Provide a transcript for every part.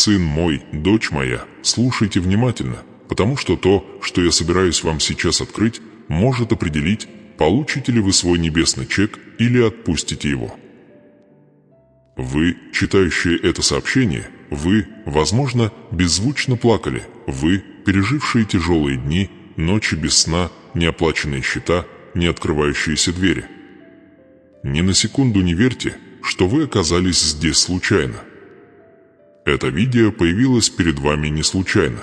Сын мой, дочь моя, слушайте внимательно, потому что то, что я собираюсь вам сейчас открыть, может определить, получите ли вы свой небесный чек или отпустите его. Вы, читающие это сообщение, вы, возможно, беззвучно плакали, вы, пережившие тяжелые дни, ночи без сна, неоплаченные счета, не открывающиеся двери. Ни на секунду не верьте, что вы оказались здесь случайно. Это видео появилось перед вами не случайно.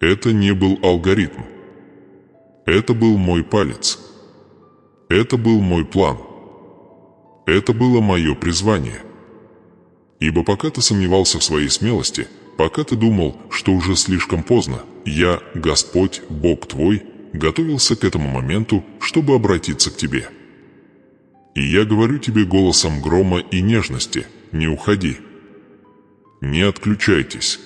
Это не был алгоритм. Это был мой палец. Это был мой план. Это было мое призвание. Ибо пока ты сомневался в своей смелости, пока ты думал, что уже слишком поздно, я, Господь, Бог твой, готовился к этому моменту, чтобы обратиться к тебе. И я говорю тебе голосом грома и нежности: не уходи. Не отключайтесь.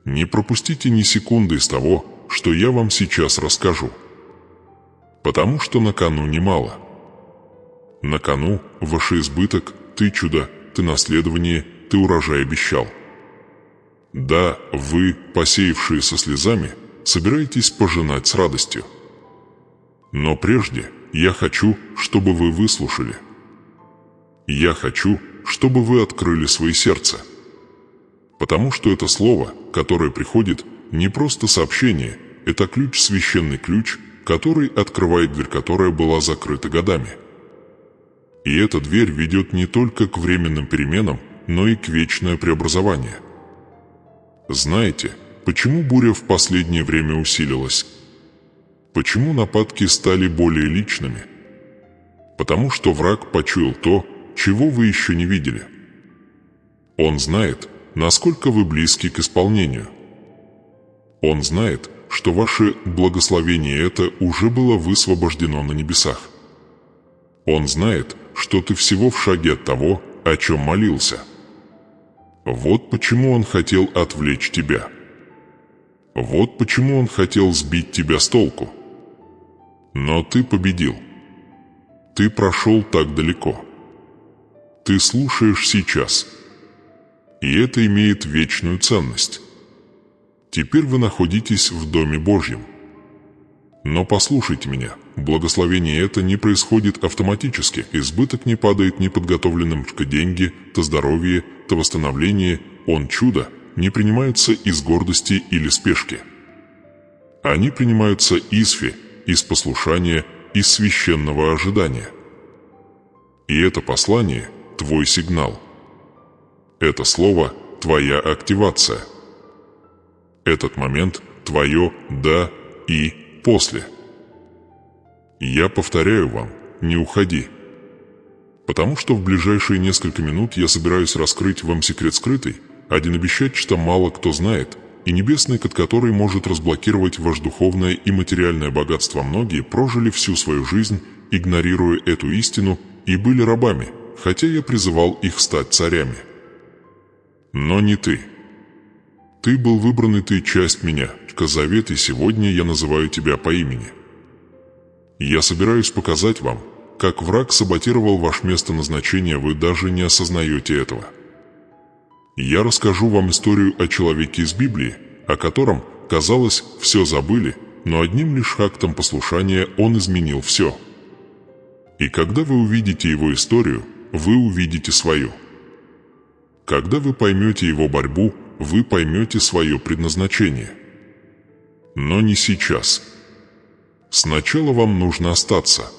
Не пропустите ни секунды из того, что я вам сейчас расскажу. Потому что на кону немало. На кону ваш избыток, ты чудо, ты наследование, ты урожай обещал. Да, вы, посеявшие со слезами, собираетесь пожинать с радостью. Но прежде я хочу, чтобы вы выслушали. Я хочу, чтобы вы открыли свои сердца. Потому что это слово, которое приходит, не просто сообщение, это ключ, священный ключ, который открывает дверь, которая была закрыта годами. И эта дверь ведет не только к временным переменам, но и к вечное преобразование. Знаете, почему буря в последнее время усилилась? Почему нападки стали более личными? Потому что враг почуял то, чего вы еще не видели. Он знает, насколько вы близки к исполнению. Он знает, что ваше благословение это уже было высвобождено на небесах. Он знает, что ты всего в шаге от того, о чем молился. Вот почему он хотел отвлечь тебя. Вот почему он хотел сбить тебя с толку. Но ты победил. Ты прошел так далеко. Ты слушаешь сейчас. И это имеет вечную ценность. Теперь вы находитесь в Доме Божьем. Но послушайте меня, благословение это не происходит автоматически, избыток не падает неподготовленным, что деньги, то здоровье, то восстановление, он чудо, не принимаются из гордости или спешки. Они принимаются из послушания, из священного ожидания. И это послание – твой сигнал. Это слово – твоя активация. Этот момент – твое «да» и «после». Я повторяю вам, не уходи. Потому что в ближайшие несколько минут я собираюсь раскрыть вам секрет скрытый, один обещать, что мало кто знает, и небесный код, который может разблокировать ваше духовное и материальное богатство. Многие прожили всю свою жизнь, игнорируя эту истину, и были рабами, хотя я призывал их стать царями. Но не ты. Ты был выбранный, ты часть меня, Завет, и сегодня я называю тебя по имени. Я собираюсь показать вам, как враг саботировал ваше место назначения, вы даже не осознаете этого. Я расскажу вам историю о человеке из Библии, о котором, казалось, все забыли, но одним лишь актом послушания он изменил все. И когда вы увидите его историю, вы увидите свою. Когда вы поймете его борьбу, вы поймете свое предназначение. Но не сейчас. Сначала вам нужно остаться.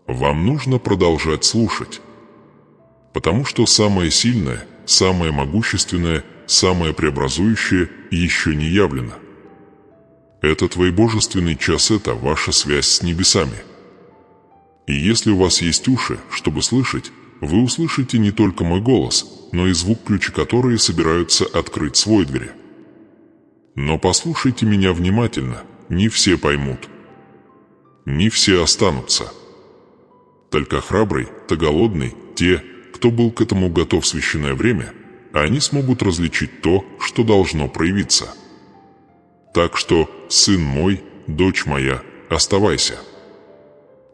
Вам нужно продолжать слушать. Потому что самое сильное, самое могущественное, самое преобразующее еще не явлено. Это твой божественный час, это ваша связь с небесами. И если у вас есть уши, чтобы слышать, вы услышите не только мой голос, но и звук, ключи которые собираются открыть свой дверь. Но послушайте меня внимательно, не все поймут. Не все останутся. Только храбрый, то голодный, те, кто был к этому готов в священное время, они смогут различить то, что должно проявиться. Так что, сын мой, дочь моя, оставайся.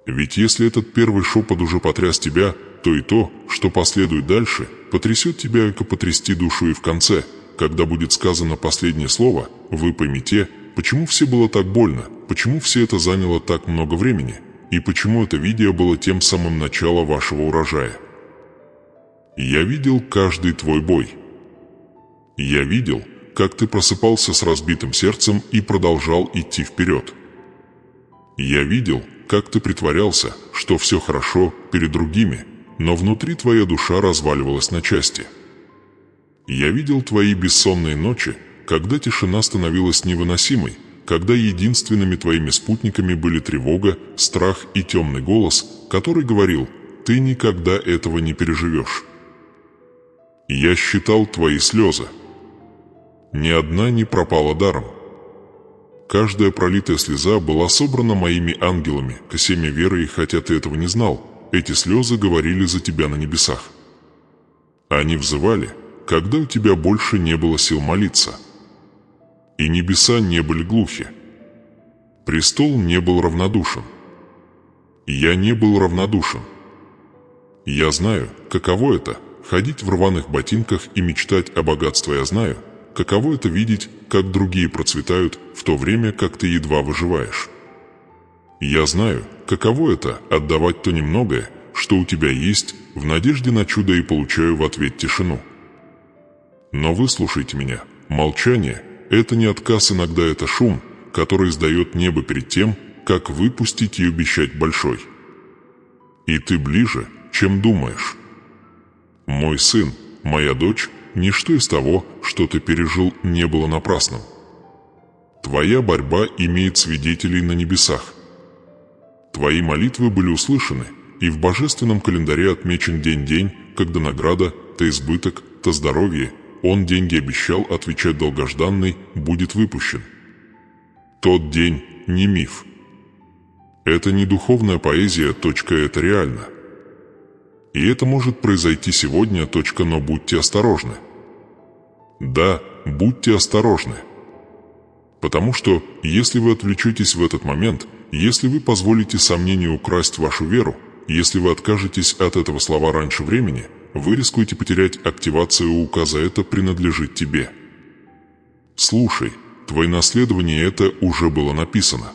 Ведь если этот первый шепот уже потряс тебя, то и то, что последует дальше, потрясет тебя, как потрясти душу, и в конце, когда будет сказано последнее слово, вы поймете, почему все было так больно, почему все это заняло так много времени, и почему это видео было тем самым началом вашего урожая. Я видел каждый твой бой. Я видел, как ты просыпался с разбитым сердцем и продолжал идти вперед. Я видел, как ты притворялся, что все хорошо перед другими, но внутри твоя душа разваливалась на части. Я видел твои бессонные ночи, когда тишина становилась невыносимой, когда единственными твоими спутниками были тревога, страх и темный голос, который говорил: «Ты никогда этого не переживешь». Я считал твои слезы. Ни одна не пропала даром. Каждая пролитая слеза была собрана моими ангелами, косеми веры, и хотя ты этого не знал, эти слезы говорили за тебя на небесах. Они взывали, когда у тебя больше не было сил молиться. И небеса не были глухи. Престол не был равнодушен. Я не был равнодушен. Я знаю, каково это — ходить в рваных ботинках и мечтать о богатстве. Я знаю, каково это — видеть, как другие процветают, в то время как ты едва выживаешь. Я знаю, каково это — отдавать то немногое, что у тебя есть, в надежде на чудо, и получаю в ответ тишину. Но выслушайте меня. Молчание — это не отказ, иногда это шум, который издает небо перед тем, как выпустить и обещать большой. И ты ближе, чем думаешь. Мой сын, моя дочь, ничто из того, что ты пережил, не было напрасным. Твоя борьба имеет свидетелей на небесах. Твои молитвы были услышаны, и в божественном календаре отмечен день, когда награда, то избыток, то здоровье, он деньги обещал, отвечать долгожданный, будет выпущен. Тот день не миф. Это не духовная поэзия, это реально. И это может произойти сегодня, но будьте осторожны. Да, будьте осторожны. Потому что, если вы отвлечетесь в этот момент, если вы позволите сомнению украсть вашу веру, если вы откажетесь от этого слова раньше времени, вы рискуете потерять активацию указа «это принадлежит тебе». Слушай, твое наследование это уже было написано.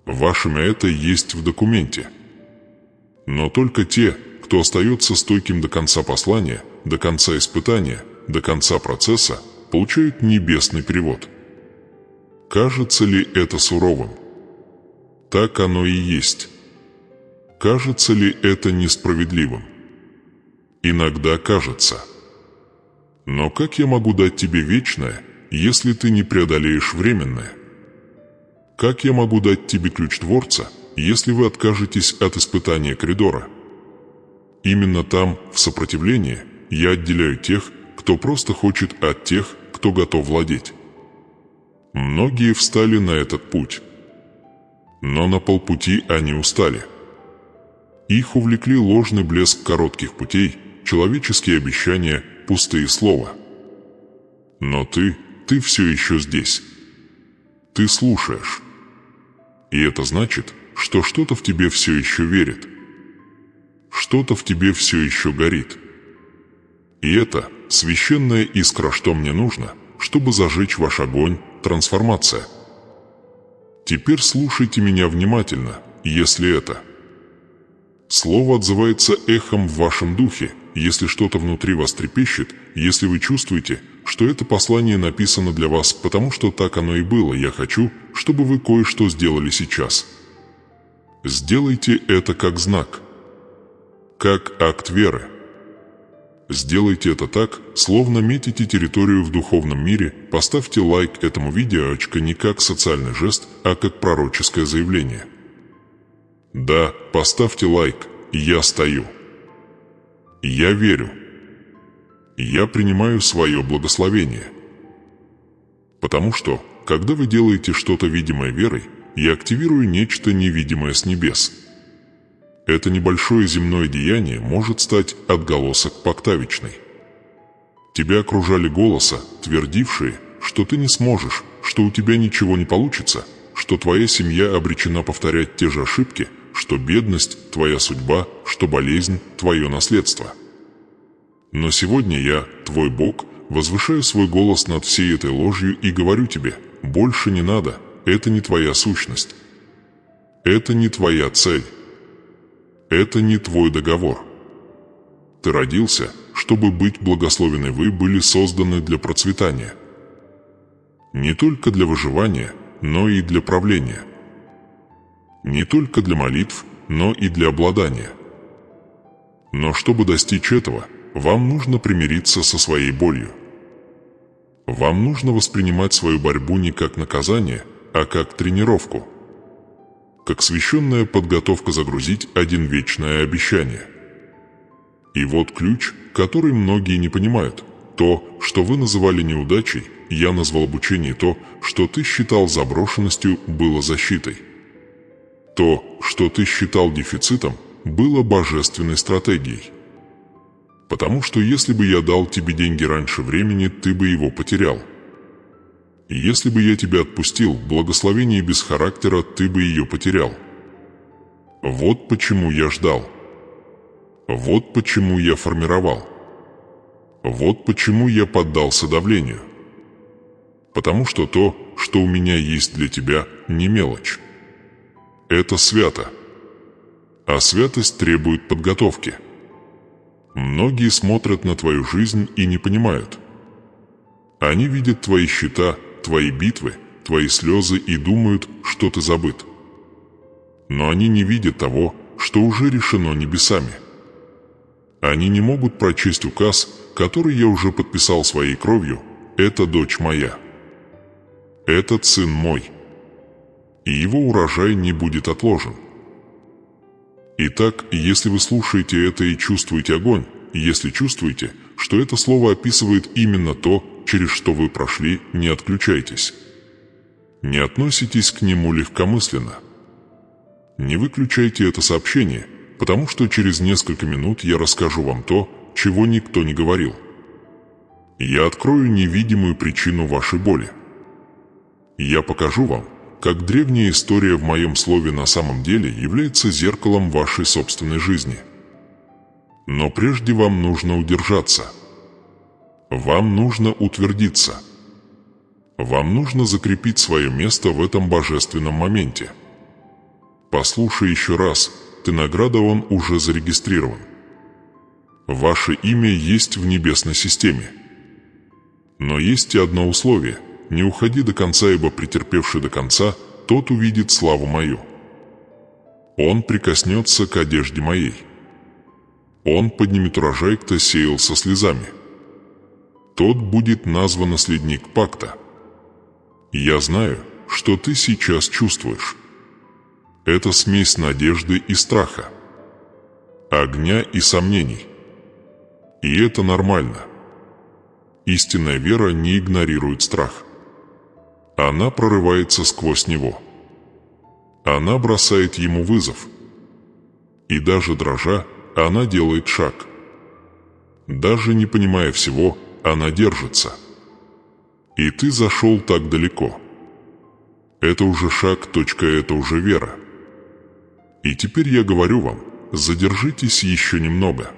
Ваше имя это есть в документе. Но только те, кто остается стойким до конца послания, до конца испытания, до конца процесса, получают небесный перевод. Кажется ли это суровым? Так оно и есть. Кажется ли это несправедливым? Иногда кажется. Но как я могу дать тебе вечное, если ты не преодолеешь временное? Как я могу дать тебе ключ Творца, если вы откажетесь от испытания коридора? Именно там, в сопротивлении, я отделяю тех, кто просто хочет, от тех, кто готов владеть. Многие встали на этот путь. Но на полпути они устали. Их увлекли ложный блеск коротких путей, человеческие обещания, пустые слова. Но ты все еще здесь. Ты слушаешь. И это значит, что что-то в тебе все еще верит. Что-то в тебе все еще горит. И это священная искра, что мне нужно, чтобы зажечь ваш огонь, трансформация. Теперь слушайте меня внимательно, если это. Слово отзывается эхом в вашем духе, если что-то внутри вас трепещет, если вы чувствуете, что это послание написано для вас, потому что так оно и было. Я хочу, чтобы вы кое-что сделали сейчас. Сделайте это как знак, как акт веры. Сделайте это так, словно метите территорию в духовном мире. Поставьте лайк этому видео, не как социальный жест, а как пророческое заявление. Да, поставьте лайк, я стою. Я верю. Я принимаю свое благословение. Потому что, когда вы делаете что-то видимое верой, я активирую нечто невидимое с небес. Это небольшое земное деяние может стать отголосок пактавичный. Тебя окружали голоса, твердившие, что ты не сможешь, что у тебя ничего не получится, что твоя семья обречена повторять те же ошибки, что бедность – твоя судьба, что болезнь – твое наследство. Но сегодня я, твой Бог, возвышаю свой голос над всей этой ложью и говорю тебе: больше не надо, это не твоя сущность. Это не твоя цель. Это не твой договор. Ты родился, чтобы быть благословенны, вы были созданы для процветания. Не только для выживания, но и для правления. Не только для молитв, но и для обладания. Но чтобы достичь этого, вам нужно примириться со своей болью. Вам нужно воспринимать свою борьбу не как наказание, а как тренировку. Как священная подготовка загрузить один вечное обещание. И вот ключ, который многие не понимают. То, что вы называли неудачей, я назвал обучением, то, что ты считал заброшенностью, было защитой. То, что ты считал дефицитом, было божественной стратегией. Потому что если бы я дал тебе деньги раньше времени, ты бы его потерял. И если бы я тебя отпустил, благословение без характера, ты бы ее потерял. Вот почему я ждал. Вот почему я формировал. Вот почему я поддался давлению. Потому что то, что у меня есть для тебя, не мелочь. Это свято. А святость требует подготовки. Многие смотрят на твою жизнь и не понимают. Они видят твои счета, твои битвы, твои слезы и думают, что ты забыт. Но они не видят того, что уже решено небесами. Они не могут прочесть указ, который я уже подписал своей кровью: «Это дочь моя. Этот сын мой. И его урожай не будет отложен». Итак, если вы слушаете это и чувствуете огонь, если чувствуете, что это слово описывает именно то, через что вы прошли, не отключайтесь. Не относитесь к нему легкомысленно. Не выключайте это сообщение, потому что через несколько минут я расскажу вам то, чего никто не говорил. Я открою невидимую причину вашей боли. Я покажу вам, как древняя история в моем слове на самом деле является зеркалом вашей собственной жизни. Но прежде вам нужно удержаться. Вам нужно утвердиться. Вам нужно закрепить свое место в этом божественном моменте. Послушай еще раз, ты награда, он уже зарегистрирован. Ваше имя есть в небесной системе. Но есть и одно условие: не уходи до конца, ибо претерпевший до конца, тот увидит славу мою. Он прикоснется к одежде моей. Он поднимет урожай, кто сеял со слезами. Тот будет назван наследник пакта. Я знаю, что ты сейчас чувствуешь. Это смесь надежды и страха, огня и сомнений. И это нормально. Истинная вера не игнорирует страх. Она прорывается сквозь него. Она бросает ему вызов. И даже дрожа, она делает шаг. Даже не понимая всего, она держится. И ты зашел так далеко. Это уже шаг, это уже вера. И теперь я говорю вам, задержитесь еще немного.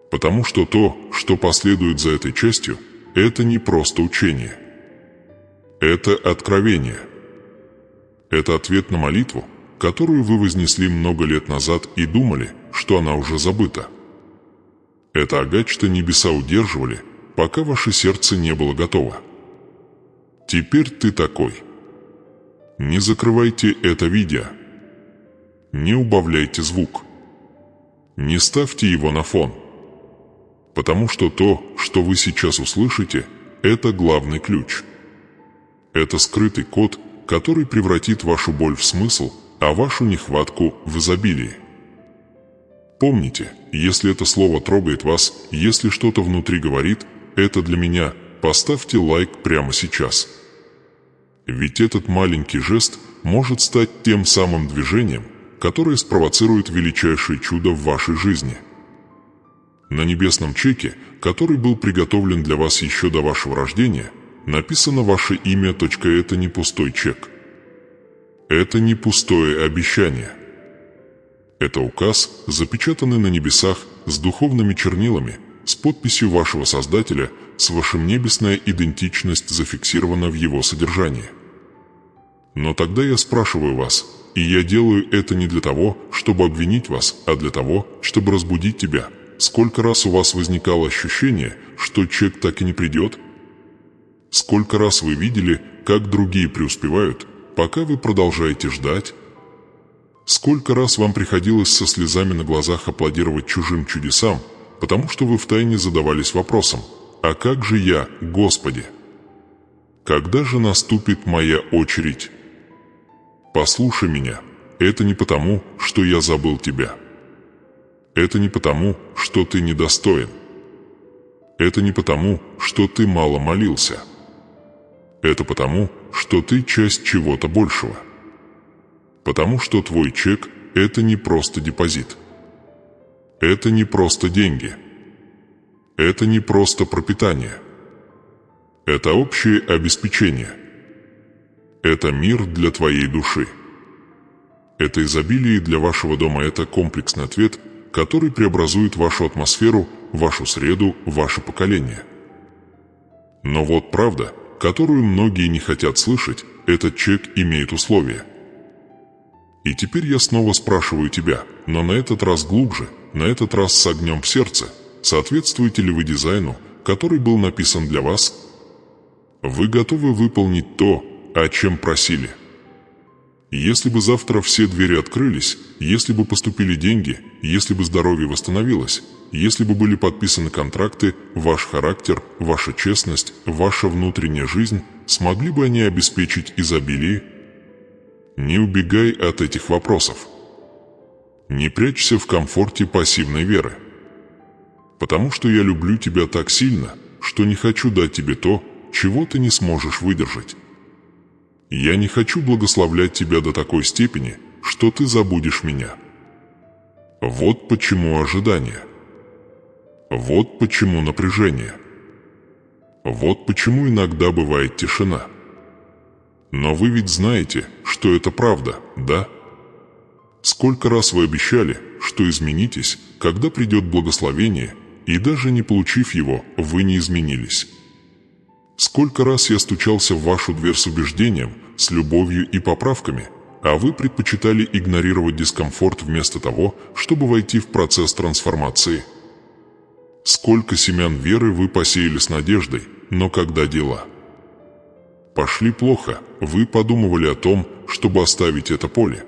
Потому что то, что последует за этой частью, это не просто учение. Это откровение. Это ответ на молитву, которую вы вознесли много лет назад и думали, что она уже забыта. Это агач, что небеса удерживали, пока ваше сердце не было готово. Теперь ты такой. Не закрывайте это видео. Не убавляйте звук. Не ставьте его на фон. Потому что то, что вы сейчас услышите, это главный ключ. Это скрытый код, который превратит вашу боль в смысл, а вашу нехватку в изобилие. Помните, если это слово трогает вас, если что-то внутри говорит «это для меня», поставьте лайк прямо сейчас. Ведь этот маленький жест может стать тем самым движением, которое спровоцирует величайшее чудо в вашей жизни. На небесном чеке, который был приготовлен для вас еще до вашего рождения, написано ваше имя. Это не пустой чек. Это не пустое обещание. Это указ, запечатанный на небесах с духовными чернилами, с подписью вашего Создателя, с вашим небесная идентичность зафиксирована в его содержании. Но тогда я спрашиваю вас, и я делаю это не для того, чтобы обвинить вас, а для того, чтобы разбудить тебя. Сколько раз у вас возникало ощущение, что чек так и не придет? Сколько раз вы видели, как другие преуспевают, пока вы продолжаете ждать? Сколько раз вам приходилось со слезами на глазах аплодировать чужим чудесам, потому что вы втайне задавались вопросом: «А как же я, Господи? Когда же наступит моя очередь?» Послушай меня, это не потому, что я забыл тебя. Это не потому, что ты недостоин. Это не потому, что ты мало молился. Это потому, что ты часть чего-то большего. Потому что твой чек – это не просто депозит. Это не просто деньги. Это не просто пропитание. Это общее обеспечение. Это мир для твоей души. Это изобилие для вашего дома, это комплексный ответ, который преобразует вашу атмосферу, вашу среду, ваше поколение. Но вот правда, которую многие не хотят слышать, этот чек имеет условия. И теперь я снова спрашиваю тебя, но на этот раз глубже, на этот раз с огнем в сердце, соответствуете ли вы дизайну, который был написан для вас? Вы готовы выполнить то, о чем просили? Если бы завтра все двери открылись, если бы поступили деньги, если бы здоровье восстановилось, если бы были подписаны контракты, ваш характер, ваша честность, ваша внутренняя жизнь, смогли бы они обеспечить изобилие? Не убегай от этих вопросов. Не прячься в комфорте пассивной веры. Потому что я люблю тебя так сильно, что не хочу дать тебе то, чего ты не сможешь выдержать. Я не хочу благословлять тебя до такой степени, что ты забудешь меня. Вот почему ожидание. Вот почему напряжение. Вот почему иногда бывает тишина. Но вы ведь знаете, что это правда, да? Сколько раз вы обещали, что изменитесь, когда придет благословение, и даже не получив его, вы не изменились. Сколько раз я стучался в вашу дверь с убеждением, с любовью и поправками, а вы предпочитали игнорировать дискомфорт вместо того, чтобы войти в процесс трансформации. Сколько семян веры вы посеяли с надеждой, но когда дела пошли плохо, вы подумывали о том, чтобы оставить это поле.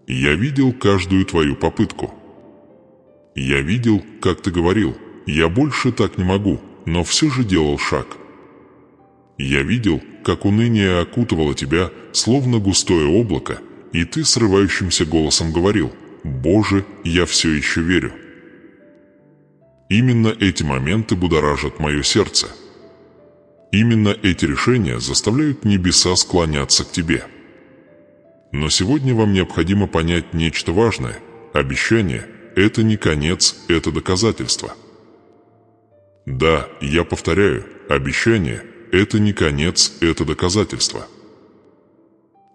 Я видел каждую твою попытку. Я видел, как ты говорил: «Я больше так не могу», но все же делал шаг. Я видел, как уныние окутывало тебя, словно густое облако, и ты срывающимся голосом говорил: «Боже, я все еще верю». Именно эти моменты будоражат мое сердце. Именно эти решения заставляют небеса склоняться к тебе. Но сегодня вам необходимо понять нечто важное. Обещание – это не конец, это доказательство. Да, я повторяю, обещание – это не конец, это доказательство.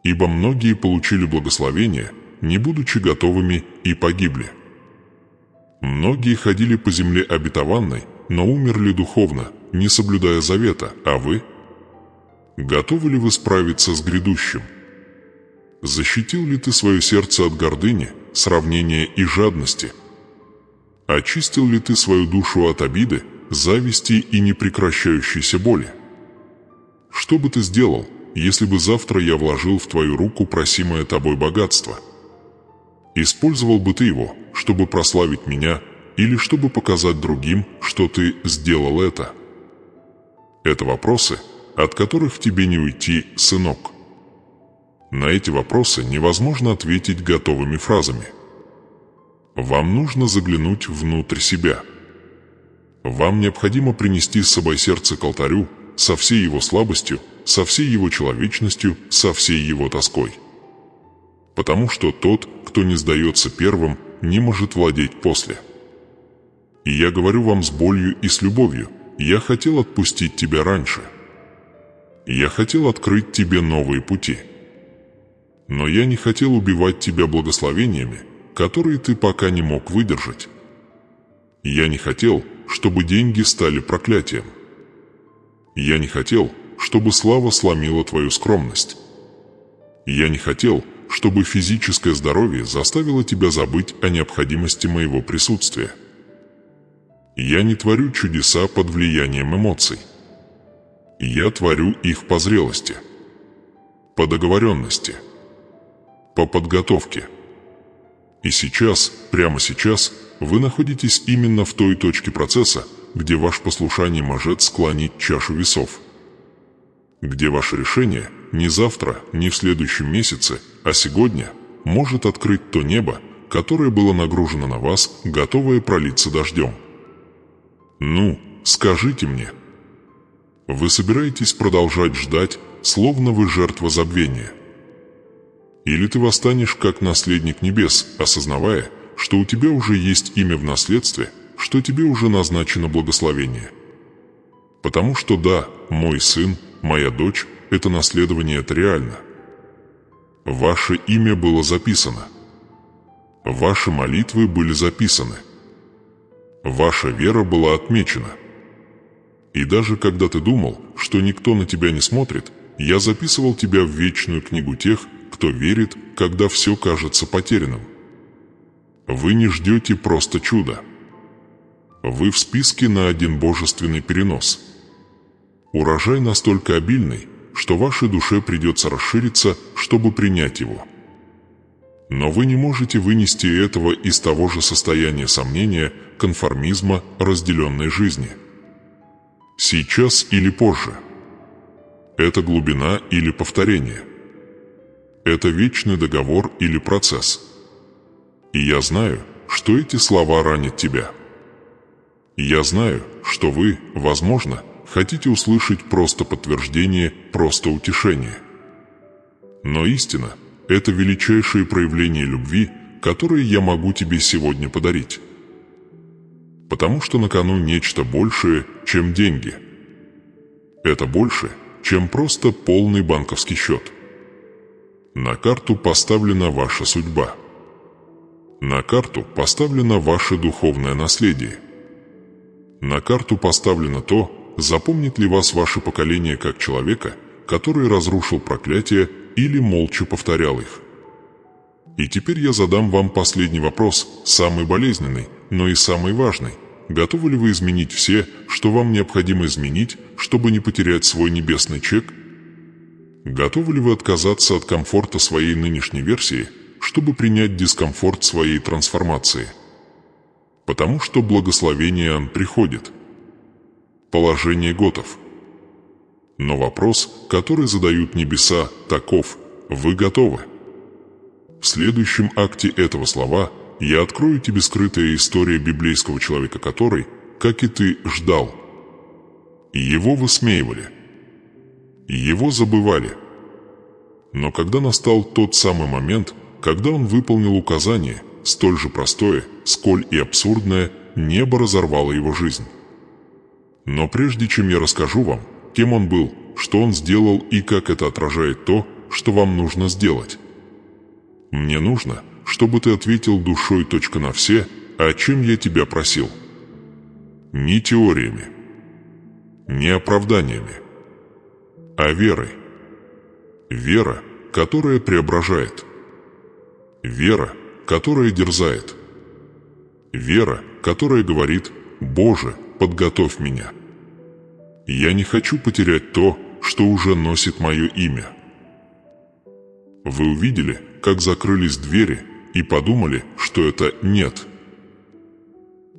Ибо многие получили благословение, не будучи готовыми, и погибли. Многие ходили по земле обетованной, но умерли духовно, не соблюдая завета, а вы? Готовы ли вы справиться с грядущим? Защитил ли ты свое сердце от гордыни, сравнения и жадности? Очистил ли ты свою душу от обиды, зависти и непрекращающейся боли? Что бы ты сделал, если бы завтра я вложил в твою руку просимое тобой богатство? Использовал бы ты его, чтобы прославить меня, или чтобы показать другим, что ты сделал это? Это вопросы, от которых тебе не уйти, сынок. На эти вопросы невозможно ответить готовыми фразами. Вам нужно заглянуть внутрь себя. Вам необходимо принести с собой сердце к алтарю со всей его слабостью, со всей его человечностью, со всей его тоской. Потому что тот, кто не сдается первым, не может владеть после. И я говорю вам с болью и с любовью: я хотел отпустить тебя раньше. Я хотел открыть тебе новые пути. Но я не хотел убивать тебя благословениями, которые ты пока не мог выдержать. Я не хотел, чтобы деньги стали проклятием. Я не хотел, чтобы слава сломила твою скромность. Я не хотел, чтобы физическое здоровье заставило тебя забыть о необходимости моего присутствия. Я не творю чудеса под влиянием эмоций. Я творю их по зрелости, по договоренности, по подготовке. И сейчас, прямо сейчас, вы находитесь именно в той точке процесса, где ваше послушание может склонить чашу весов. Где ваше решение не завтра, не в следующем месяце, а сегодня может открыть то небо, которое было нагружено на вас, готовое пролиться дождем. Ну, скажите мне, вы собираетесь продолжать ждать, словно вы жертва забвения? Или ты восстанешь как наследник небес, осознавая, что у тебя уже есть имя в наследстве, что тебе уже назначено благословение? Потому что да, мой сын, моя дочь, это наследование, это реально. Ваше имя было записано. Ваши молитвы были записаны. Ваша вера была отмечена. И даже когда ты думал, что никто на тебя не смотрит, я записывал тебя в вечную книгу тех, кто верит, когда все кажется потерянным. Вы не ждете просто чуда. Вы в списке на один божественный перенос. Урожай настолько обильный, что вашей душе придется расшириться, чтобы принять его. Но вы не можете вынести этого из того же состояния сомнения, конформизма, разделенной жизни. Сейчас или позже. Это глубина или повторение. Это вечный договор или процесс. И я знаю, что эти слова ранят тебя. Я знаю, что вы, возможно, хотите услышать просто подтверждение, просто утешение. Но истина – это величайшее проявление любви, которое я могу тебе сегодня подарить. Потому что на кону нечто большее, чем деньги. Это больше, чем просто полный банковский счет. На карту поставлена ваша судьба. На карту поставлено ваше духовное наследие. На карту поставлено то, запомнит ли вас ваше поколение как человека, который разрушил проклятие или молча повторял их. И теперь я задам вам последний вопрос, самый болезненный, но и самый важный. Готовы ли вы изменить все, что вам необходимо изменить, чтобы не потерять свой небесный чек? Готовы ли вы отказаться от комфорта своей нынешней версии, чтобы принять дискомфорт своей трансформации? Потому что благословение приходит. Положение готов. Но вопрос, который задают небеса, таков: вы готовы? В следующем акте этого слова я открою тебе скрытая история библейского человека, который, как и ты, ждал. И его высмеивали. И его забывали. Но когда настал тот самый момент, когда он выполнил указание, столь же простое, сколь и абсурдное, небо разорвало его жизнь. Но прежде чем я расскажу вам, кем он был, что он сделал и как это отражает то, что вам нужно сделать, мне нужно, чтобы ты ответил душой точка на все, о чем я тебя просил. Не теориями, не оправданиями, а верой. Вера, которая преображает. Вера, которая дерзает. Вера, которая говорит: «Боже, подготовь меня». Я не хочу потерять то, что уже носит мое имя. Вы увидели, как закрылись двери, и подумали, что это «нет».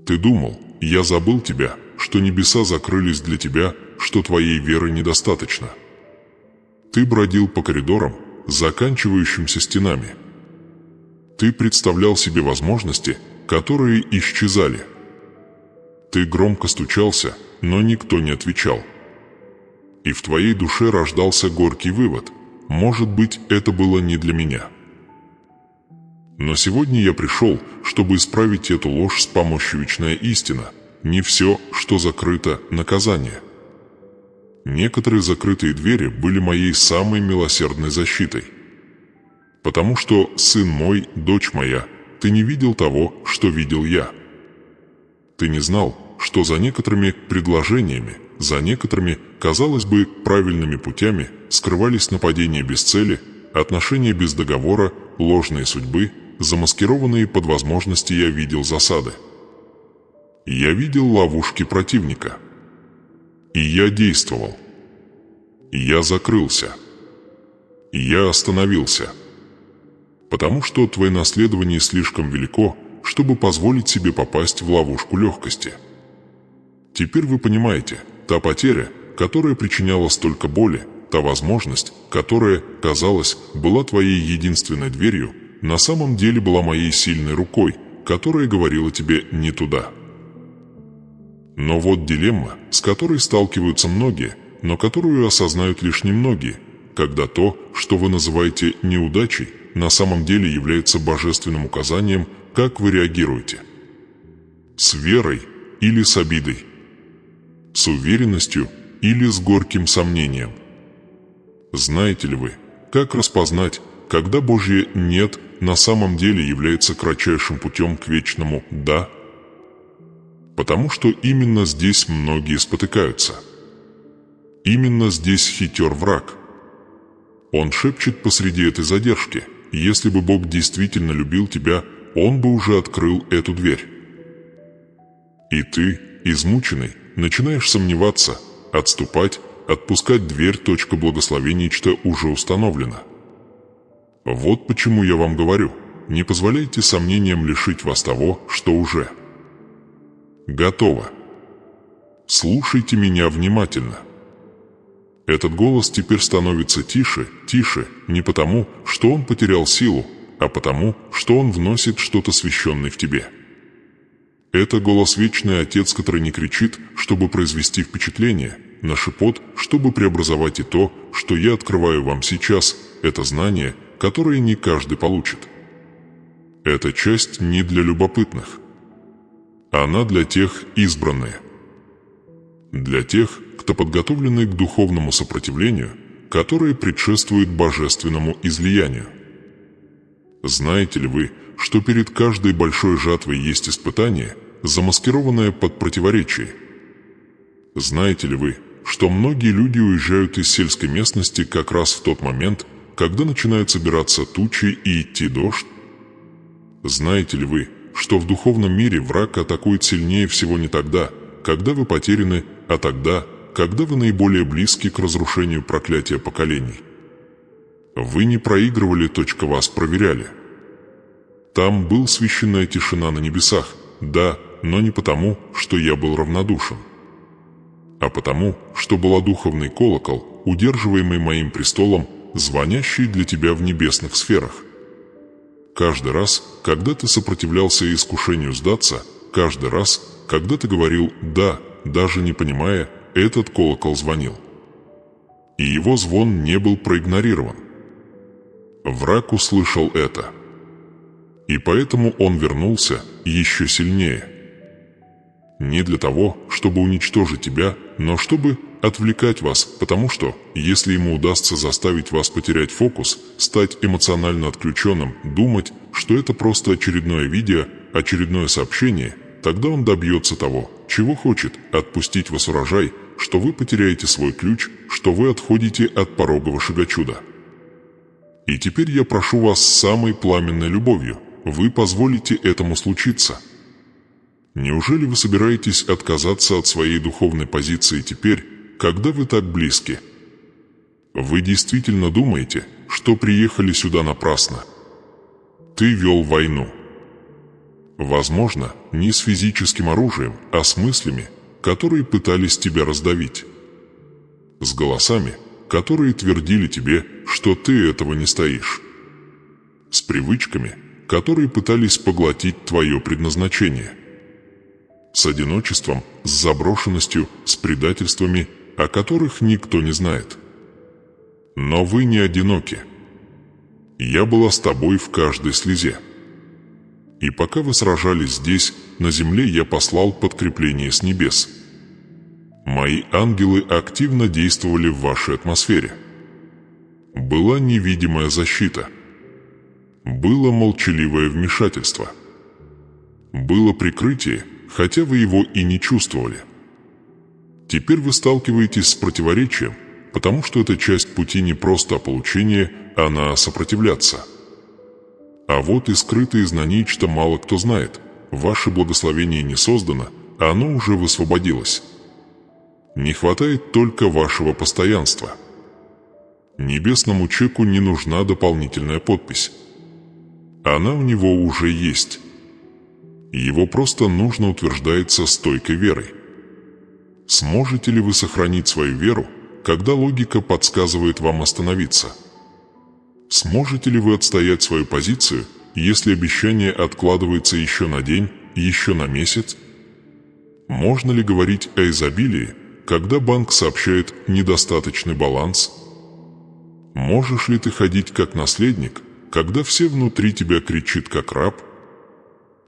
Ты думал, я забыл тебя, что небеса закрылись для тебя, что твоей веры недостаточно. Ты бродил по коридорам, заканчивающимся стенами. Ты представлял себе возможности, которые исчезали. Ты громко стучался, но никто не отвечал. И в твоей душе рождался горький вывод: может быть, это было не для меня. Но сегодня я пришел, чтобы исправить эту ложь с помощью вечная истина. Не все, что закрыто, наказание. Некоторые закрытые двери были моей самой милосердной защитой. Потому что, сын мой, дочь моя, ты не видел того, что видел я. Ты не знал, что что за некоторыми предложениями, за некоторыми, казалось бы, правильными путями скрывались нападения без цели, отношения без договора, ложные судьбы, замаскированные под возможности. Я видел засады. Я видел ловушки противника. И я действовал. Я закрылся. Я остановился. Потому что твое наследование слишком велико, чтобы позволить себе попасть в ловушку легкости. Теперь вы понимаете, та потеря, которая причиняла столько боли, та возможность, которая, казалось, была твоей единственной дверью, на самом деле была моей сильной рукой, которая говорила тебе «не туда». Но вот дилемма, с которой сталкиваются многие, но которую осознают лишь немногие, когда то, что вы называете неудачей, на самом деле является божественным указанием, как вы реагируете. С верой или с обидой? С уверенностью или с горьким сомнением? Знаете ли вы, как распознать, когда Божье «нет» на самом деле является кратчайшим путем к вечному «да»? Потому что именно здесь многие спотыкаются. Именно здесь хитер враг. Он шепчет посреди этой задержки: если бы Бог действительно любил тебя, Он бы уже открыл эту дверь. И ты, измученный, начинаешь сомневаться, отступать, отпускать дверь. Благословенничто уже установлено. Вот почему я вам говорю: не позволяйте сомнениям лишить вас того, что уже готово. Слушайте меня внимательно. Этот голос теперь становится тише, тише, не потому, что он потерял силу, а потому, что он вносит что-то священное в тебе. Это голос Вечный Отец, который не кричит, чтобы произвести впечатление, на шепот, чтобы преобразовать и то, что я открываю вам сейчас, это знание, которое не каждый получит. Эта часть не для любопытных. Она для тех избранных. Для тех, кто подготовленный к духовному сопротивлению, которое предшествует божественному излиянию. Знаете ли вы, что перед каждой большой жатвой есть испытание, замаскированное под противоречие? Знаете ли вы, что многие люди уезжают из сельской местности как раз в тот момент, когда начинают собираться тучи и идти дождь? Знаете ли вы, что в духовном мире враг атакует сильнее всего не тогда, когда вы потеряны, а тогда, когда вы наиболее близки к разрушению проклятия поколений? Вы не проигрывали, вас проверяли. Там был священная тишина на небесах, да, но не потому, что я был равнодушен, а потому, что был духовный колокол, удерживаемый моим престолом, звонящий для тебя в небесных сферах. Каждый раз, когда ты сопротивлялся искушению сдаться, каждый раз, когда ты говорил «да», даже не понимая, этот колокол звонил. И его звон не был проигнорирован. Враг услышал это. И поэтому он вернулся еще сильнее. Не для того, чтобы уничтожить тебя, но чтобы отвлекать вас, потому что, если ему удастся заставить вас потерять фокус, стать эмоционально отключенным, думать, что это просто очередное видео, очередное сообщение, тогда он добьется того, чего хочет, отпустить вас в рай, что вы потеряете свой ключ, что вы отходите от порога вашего чуда. И теперь я прошу вас с самой пламенной любовью, вы позволите этому случиться. Неужели вы собираетесь отказаться от своей духовной позиции теперь, когда вы так близки? Вы действительно думаете, что приехали сюда напрасно? Ты вел войну. Возможно, не с физическим оружием, а с мыслями, которые пытались тебя раздавить. С голосами, которые твердили тебе, что ты этого не стоишь. С привычками, которые пытались поглотить твое предназначение. С одиночеством, с заброшенностью, с предательствами, о которых никто не знает. Но вы не одиноки. Я была с тобой в каждой слезе. И пока вы сражались здесь, на земле, я послал подкрепление с небес. Мои ангелы активно действовали в вашей атмосфере. Была невидимая защита. Было молчаливое вмешательство. Было прикрытие, хотя вы его и не чувствовали. Теперь вы сталкиваетесь с противоречием, потому что эта часть пути не просто о получении, а на сопротивляться. А вот и скрытое знание, что мало кто знает. Ваше благословение не создано, а оно уже высвободилось. Не хватает только вашего постоянства. Небесному человеку не нужна дополнительная подпись. Она у него уже есть. Его просто нужно утверждается стойкой верой. Сможете ли вы сохранить свою веру, когда логика подсказывает вам остановиться? Сможете ли вы отстоять свою позицию, если обещание откладывается еще на день, еще на месяц? Можно ли говорить о изобилии, когда банк сообщает недостаточный баланс? Можешь ли ты ходить как наследник, когда все внутри тебя кричит как раб?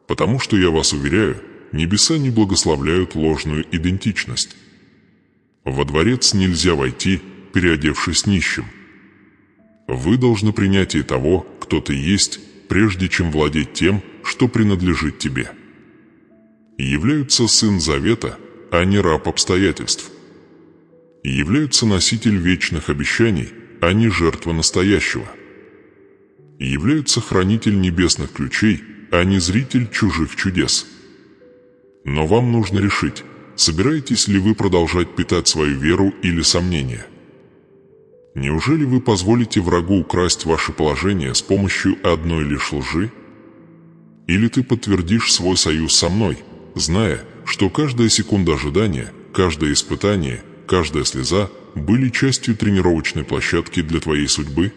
Потому что, я вас уверяю, небеса не благословляют ложную идентичность. Во дворец нельзя войти, переодевшись нищим. Вы должны принятие того, кто ты есть, прежде чем владеть тем, что принадлежит тебе. Являются сын завета, а не раб обстоятельств. Являются носитель вечных обещаний, а не жертва настоящего. Являются хранитель небесных ключей, а не зритель чужих чудес. Но вам нужно решить, собираетесь ли вы продолжать питать свою веру или сомнения. Неужели вы позволите врагу украсть ваше положение с помощью одной лишь лжи? Или ты подтвердишь свой союз со мной, зная, что каждая секунда ожидания, каждое испытание, каждая слеза были частью тренировочной площадки для твоей судьбы?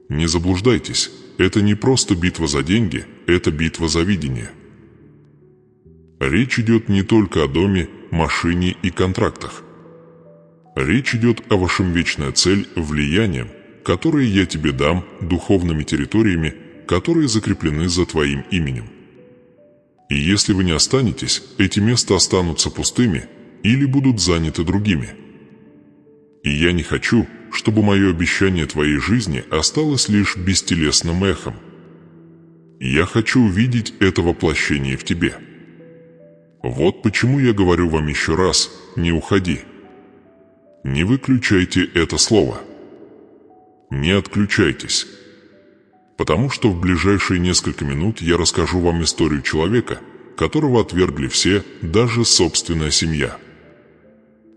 Не заблуждайтесь, это не просто битва за деньги, это битва за видение. Речь идет не только о доме, машине и контрактах. Речь идет о вашем вечная цель влиянием, которое я тебе дам, духовными территориями, которые закреплены за твоим именем. И если вы не останетесь, эти места останутся пустыми или будут заняты другими. И я не хочу, чтобы мое обещание твоей жизни осталось лишь бестелесным эхом. Я хочу увидеть это воплощение в тебе. Вот почему я говорю вам еще раз: не уходи. Не выключайте это слово. Не отключайтесь. Потому что в ближайшие несколько минут я расскажу вам историю человека, которого отвергли все, даже собственная семья.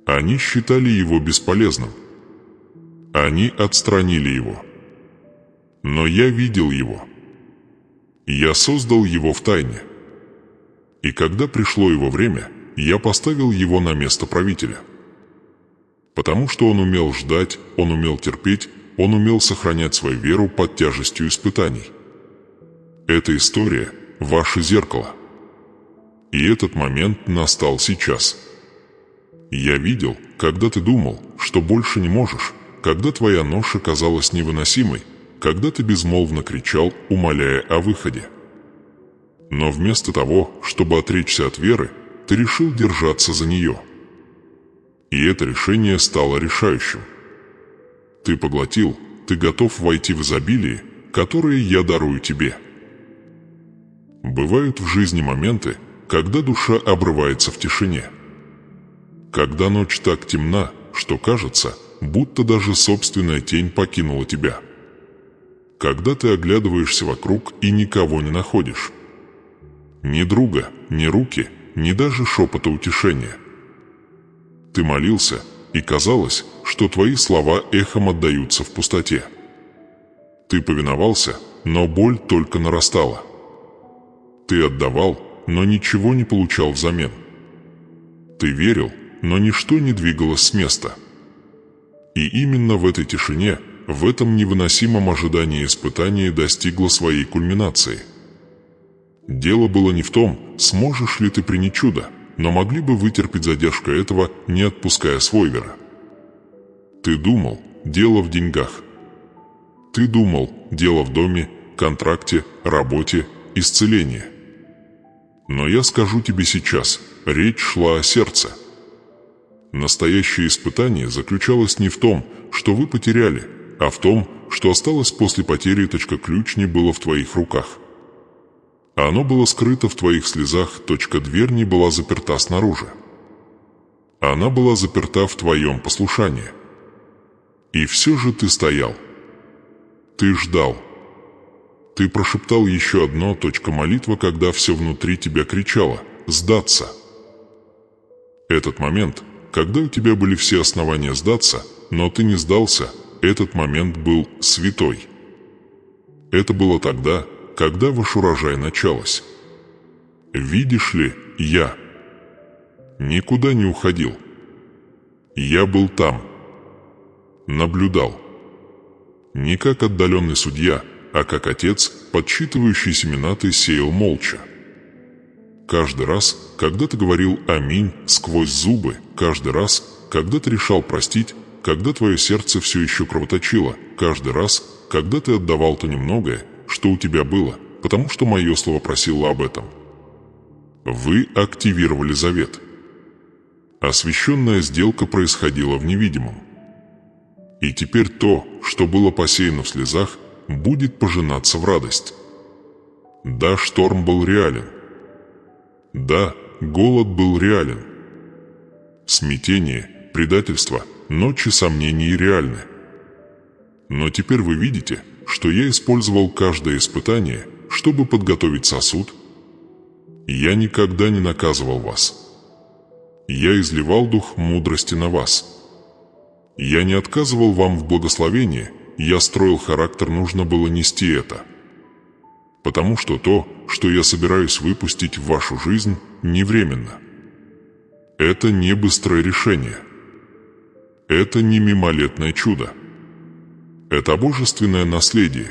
Они считали его бесполезным. Они отстранили его. Но я видел его. Я создал его в тайне. И когда пришло его время, я поставил его на место правителя. Потому что он умел ждать, он умел терпеть, он умел сохранять свою веру под тяжестью испытаний. Эта история – ваше зеркало. И этот момент настал сейчас. Я видел, когда ты думал, что больше не можешь, когда твоя ноша казалась невыносимой, когда ты безмолвно кричал, умоляя о выходе. Но вместо того, чтобы отречься от веры, ты решил держаться за нее. И это решение стало решающим. Ты поглотил, ты готов войти в изобилие, которое я дарую тебе. Бывают в жизни моменты, когда душа обрывается в тишине. Когда ночь так темна, что кажется, будто даже собственная тень покинула тебя. Когда ты оглядываешься вокруг и никого не находишь. Ни друга, ни руки, ни даже шепота утешения. Ты молился, и казалось, что твои слова эхом отдаются в пустоте. Ты повиновался, но боль только нарастала. Ты отдавал, но ничего не получал взамен. Ты верил, но ничто не двигалось с места. И именно в этой тишине, в этом невыносимом ожидании испытания достигло своей кульминации. Дело было не в том, сможешь ли ты принять чудо, но могли бы вытерпеть задержку этого, не отпуская свойвера. Ты думал, дело в деньгах. Ты думал, дело в доме, контракте, работе, исцелении. Но я скажу тебе сейчас, речь шла о сердце. Настоящее испытание заключалось не в том, что вы потеряли, а в том, что осталось после потери. Ключ не было в твоих руках. Оно было скрыто в твоих слезах. Дверь не была заперта снаружи. Она была заперта в твоем послушании. И все же ты стоял. Ты ждал. Ты прошептал еще одно. Молитва, когда все внутри тебя кричало «Сдаться». Этот момент, когда у тебя были все основания сдаться, но ты не сдался, этот момент был святой. Это было тогда, когда ваш урожай началось. Видишь ли, я никуда не уходил. Я был там. Наблюдал. Не как отдаленный судья, а как отец, подсчитывающий семена, ты сеял молча. Каждый раз, когда ты говорил «Аминь» сквозь зубы, каждый раз, когда ты решал простить, когда твое сердце все еще кровоточило, каждый раз, когда ты отдавал то немногое, что у тебя было, потому что мое слово просило об этом. Вы активировали завет. Освященная сделка происходила в невидимом. И теперь то, что было посеяно в слезах, будет пожинаться в радость. Да, шторм был реален. Да, голод был реален. Смятение, предательство, ночи сомнений реальны. Но теперь вы видите, что я использовал каждое испытание, чтобы подготовить сосуд. Я никогда не наказывал вас. Я изливал дух мудрости на вас. Я не отказывал вам в благословении, я строил характер, нужно было нести это. Потому что то, что я собираюсь выпустить в вашу жизнь, не временно. Это не быстрое решение. Это не мимолетное чудо. Это божественное наследие.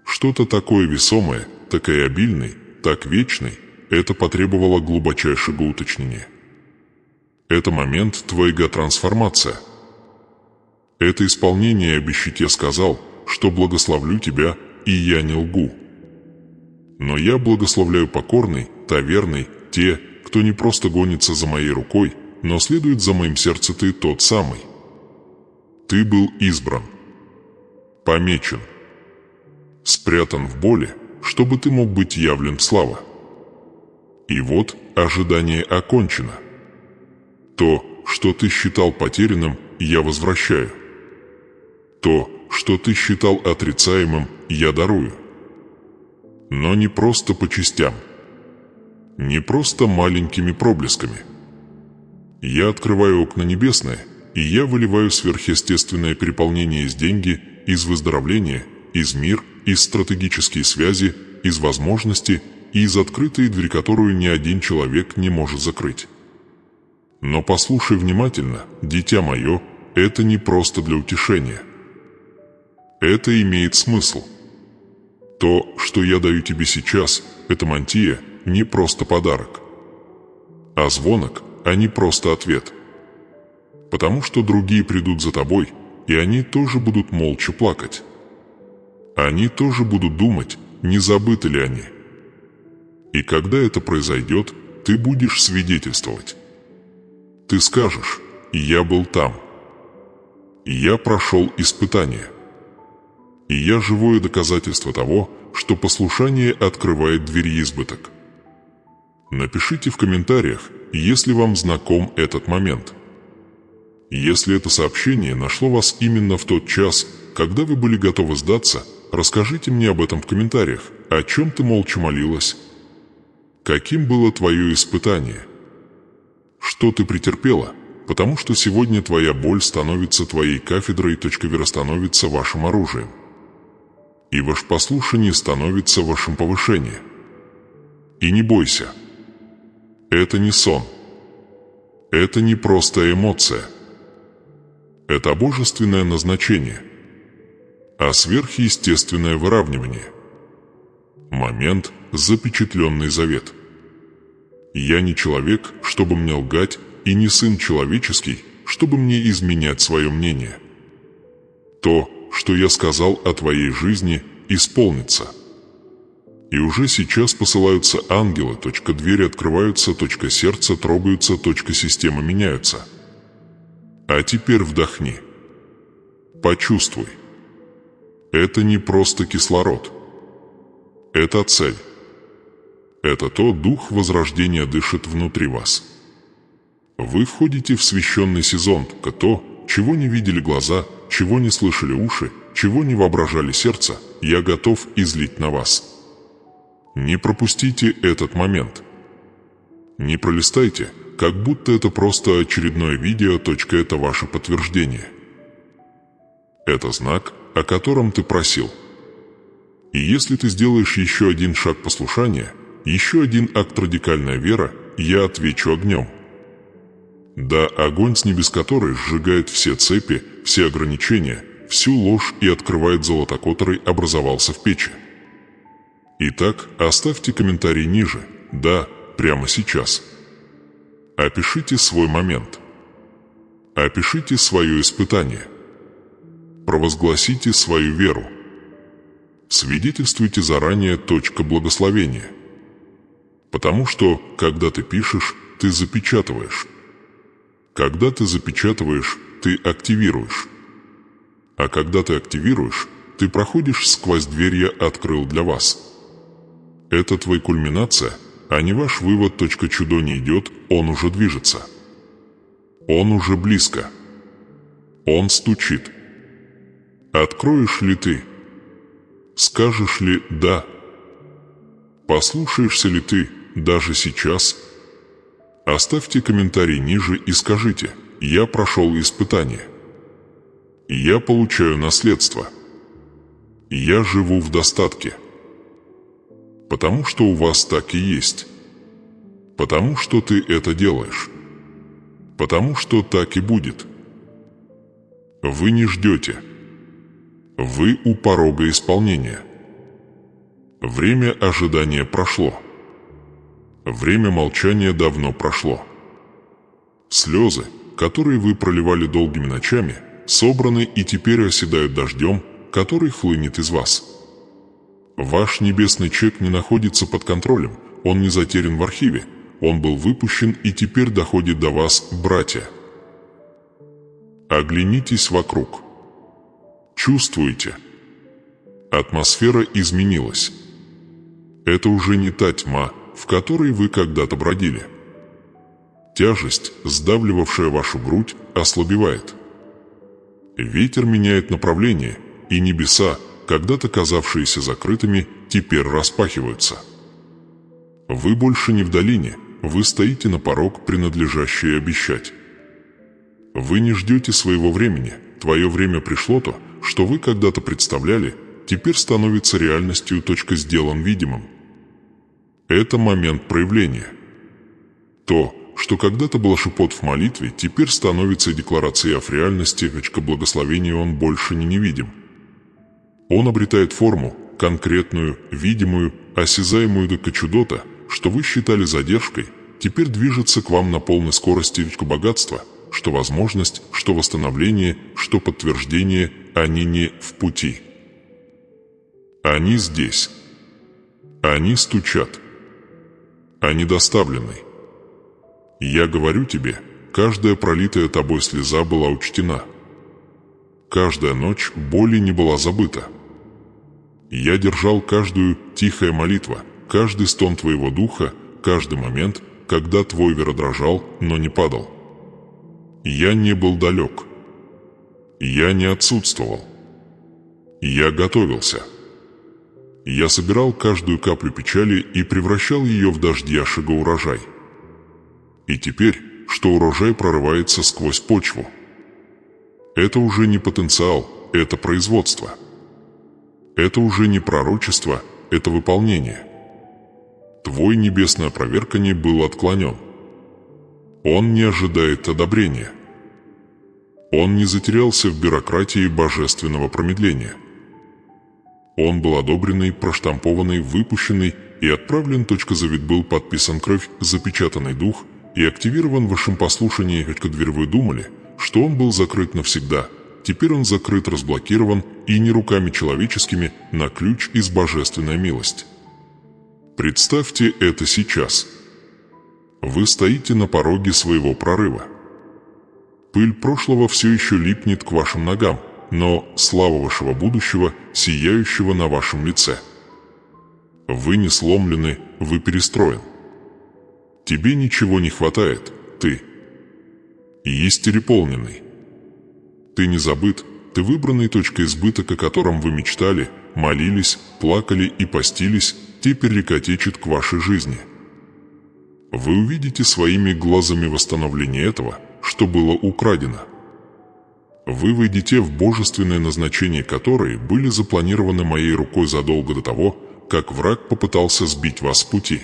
Что-то такое весомое, такое обильное, так вечный, это потребовало глубочайшего уточнения. Это момент твоего трансформация. Это исполнение обещать я сказал, что благословлю тебя, и я не лгу. Но я благословляю покорный, верный, те, кто не просто гонится за моей рукой, но следует за моим сердцем. Ты тот самый. Ты был избран, помечен, спрятан в боли, чтобы ты мог быть явлен в славе. И вот ожидание окончено. То, что ты считал потерянным, я возвращаю. То, что ты считал отрицаемым, я дарую. Но не просто по частям. Не просто маленькими проблесками. Я открываю окна небесные, и я выливаю сверхъестественное переполнение из деньги, из выздоровления, из мир, из стратегические связи, из возможности и из открытой двери, которую ни один человек не может закрыть. Но послушай внимательно, дитя мое, это не просто для утешения. Это имеет смысл. То, что я даю тебе сейчас, это мантия, не просто подарок. А звонок, а не просто ответ. Потому что другие придут за тобой, и они тоже будут молча плакать. Они тоже будут думать, не забыты ли они. И когда это произойдет, ты будешь свидетельствовать. Ты скажешь: «Я был там. Я прошел испытание. И я живое доказательство того, что послушание открывает двери избыток». Напишите в комментариях, если вам знаком этот момент. Если это сообщение нашло вас именно в тот час, когда вы были готовы сдаться, расскажите мне об этом в комментариях, о чем ты молча молилась. Каким было твое испытание? Что ты претерпела? Потому что сегодня твоя боль становится твоей кафедрой, вера становится вашим оружием. И ваше послушание становится вашим повышением. И не бойся. Это не сон. Это не просто эмоция. Это божественное назначение. А сверхъестественное выравнивание. Момент, запечатленный завет. Я не человек, чтобы мне лгать, и не сын человеческий, чтобы мне изменять свое мнение. То, что я сказал о твоей жизни, исполнится. И уже сейчас посылаются ангелы, двери открываются, сердце трогаются, системы меняются. А теперь вдохни. Почувствуй. Это не просто кислород. Это цель. Это то, дух возрождения дышит внутри вас. Вы входите в священный сезон, то, чего не видели глаза, чего не слышали уши, чего не воображали сердце, я готов излить на вас. Не пропустите этот момент. Не пролистайте, как будто это просто очередное видео. Это ваше подтверждение. Это знак, о котором ты просил. И если ты сделаешь еще один шаг послушания, еще один акт радикальной веры, я отвечу огнем. Да, огонь, с небес который сжигает все цепи, все ограничения, всю ложь и открывает золото, который образовался в печи. Итак, оставьте комментарий ниже. Да, прямо сейчас. Опишите свой момент. Опишите свое испытание. Провозгласите свою веру. Свидетельствуйте заранее. Благословения. Потому что, когда ты пишешь, ты запечатываешь. Когда ты запечатываешь, ты активируешь. А когда ты активируешь, ты проходишь сквозь дверь «Я открыл для вас». Это твоя кульминация, а не ваш вывод. Чудо не идет, он уже движется. Он уже близко. Он стучит. Откроешь ли ты? Скажешь ли «да»? Послушаешься ли ты даже сейчас? Оставьте комментарий ниже и скажите: «Я прошел испытание. Я получаю наследство. Я живу в достатке». Потому что у вас так и есть. Потому что ты это делаешь. Потому что так и будет. Вы не ждете. Вы у порога исполнения. Время ожидания прошло. Время молчания давно прошло. Слезы, которые вы проливали долгими ночами, собраны и теперь оседают дождем, который хлынет из вас. Ваш небесный чек не находится под контролем, он не затерян в архиве, он был выпущен и теперь доходит до вас, братья. Оглянитесь вокруг. Чувствуете? Атмосфера изменилась. Это уже не та тьма, в которой вы когда-то бродили. Тяжесть, сдавливавшая вашу грудь, ослабевает. Ветер меняет направление, и небеса, когда-то казавшиеся закрытыми, теперь распахиваются. Вы больше не в долине, вы стоите на порог, принадлежащий обещать. Вы не ждете своего времени, твое время пришло. То, что вы когда-то представляли, теперь становится реальностью. Сделан видимым. Это момент проявления. То, что когда-то был шепот в молитве, теперь становится декларацией в реальности. Благословения он больше не невидим. Он обретает форму, конкретную, видимую, осязаемую. Чудо-то, что вы считали задержкой, теперь движется к вам на полной скорости. Богатство, что возможность, что восстановление, что подтверждение, они не в пути. Они здесь. Они стучат. Они доставлены. Я говорю тебе, каждая пролитая тобой слеза была учтена. Каждая ночь боли не была забыта. Я держал каждую тихая молитва, каждый стон твоего духа, каждый момент, когда твой вера дрожал, но не падал. Я не был далек. Я не отсутствовал. Я готовился. Я собирал каждую каплю печали и превращал ее в дождяшего урожай. И теперь, что урожай прорывается сквозь почву. Это уже не потенциал, это производство. Это уже не пророчество, это выполнение. Твой небесное опроверкание был отклонен. Он не ожидает одобрения. Он не затерялся в бюрократии божественного промедления. Он был одобренный, проштампованный, выпущенный и отправлен. Завет был подписан кровь, запечатанный дух и активирован в вашем послушании. Дверь вы думали, что он был закрыт навсегда. Теперь он закрыт, разблокирован, и не руками человеческими, на ключ из божественной милости. Представьте это сейчас. Вы стоите на пороге своего прорыва. Пыль прошлого все еще липнет к вашим ногам, но слава вашего будущего, сияющего на вашем лице. Вы не сломлены, вы перестроен. Тебе ничего не хватает, ты есть переполненный. Ты не забыт, ты выбранный, точка избыток, о котором вы мечтали, молились, плакали и постились, теперь река течет к вашей жизни. Вы увидите своими глазами восстановление этого, что было украдено. Вы войдете в божественное назначение, которые были запланированы моей рукой задолго до того, как враг попытался сбить вас с пути.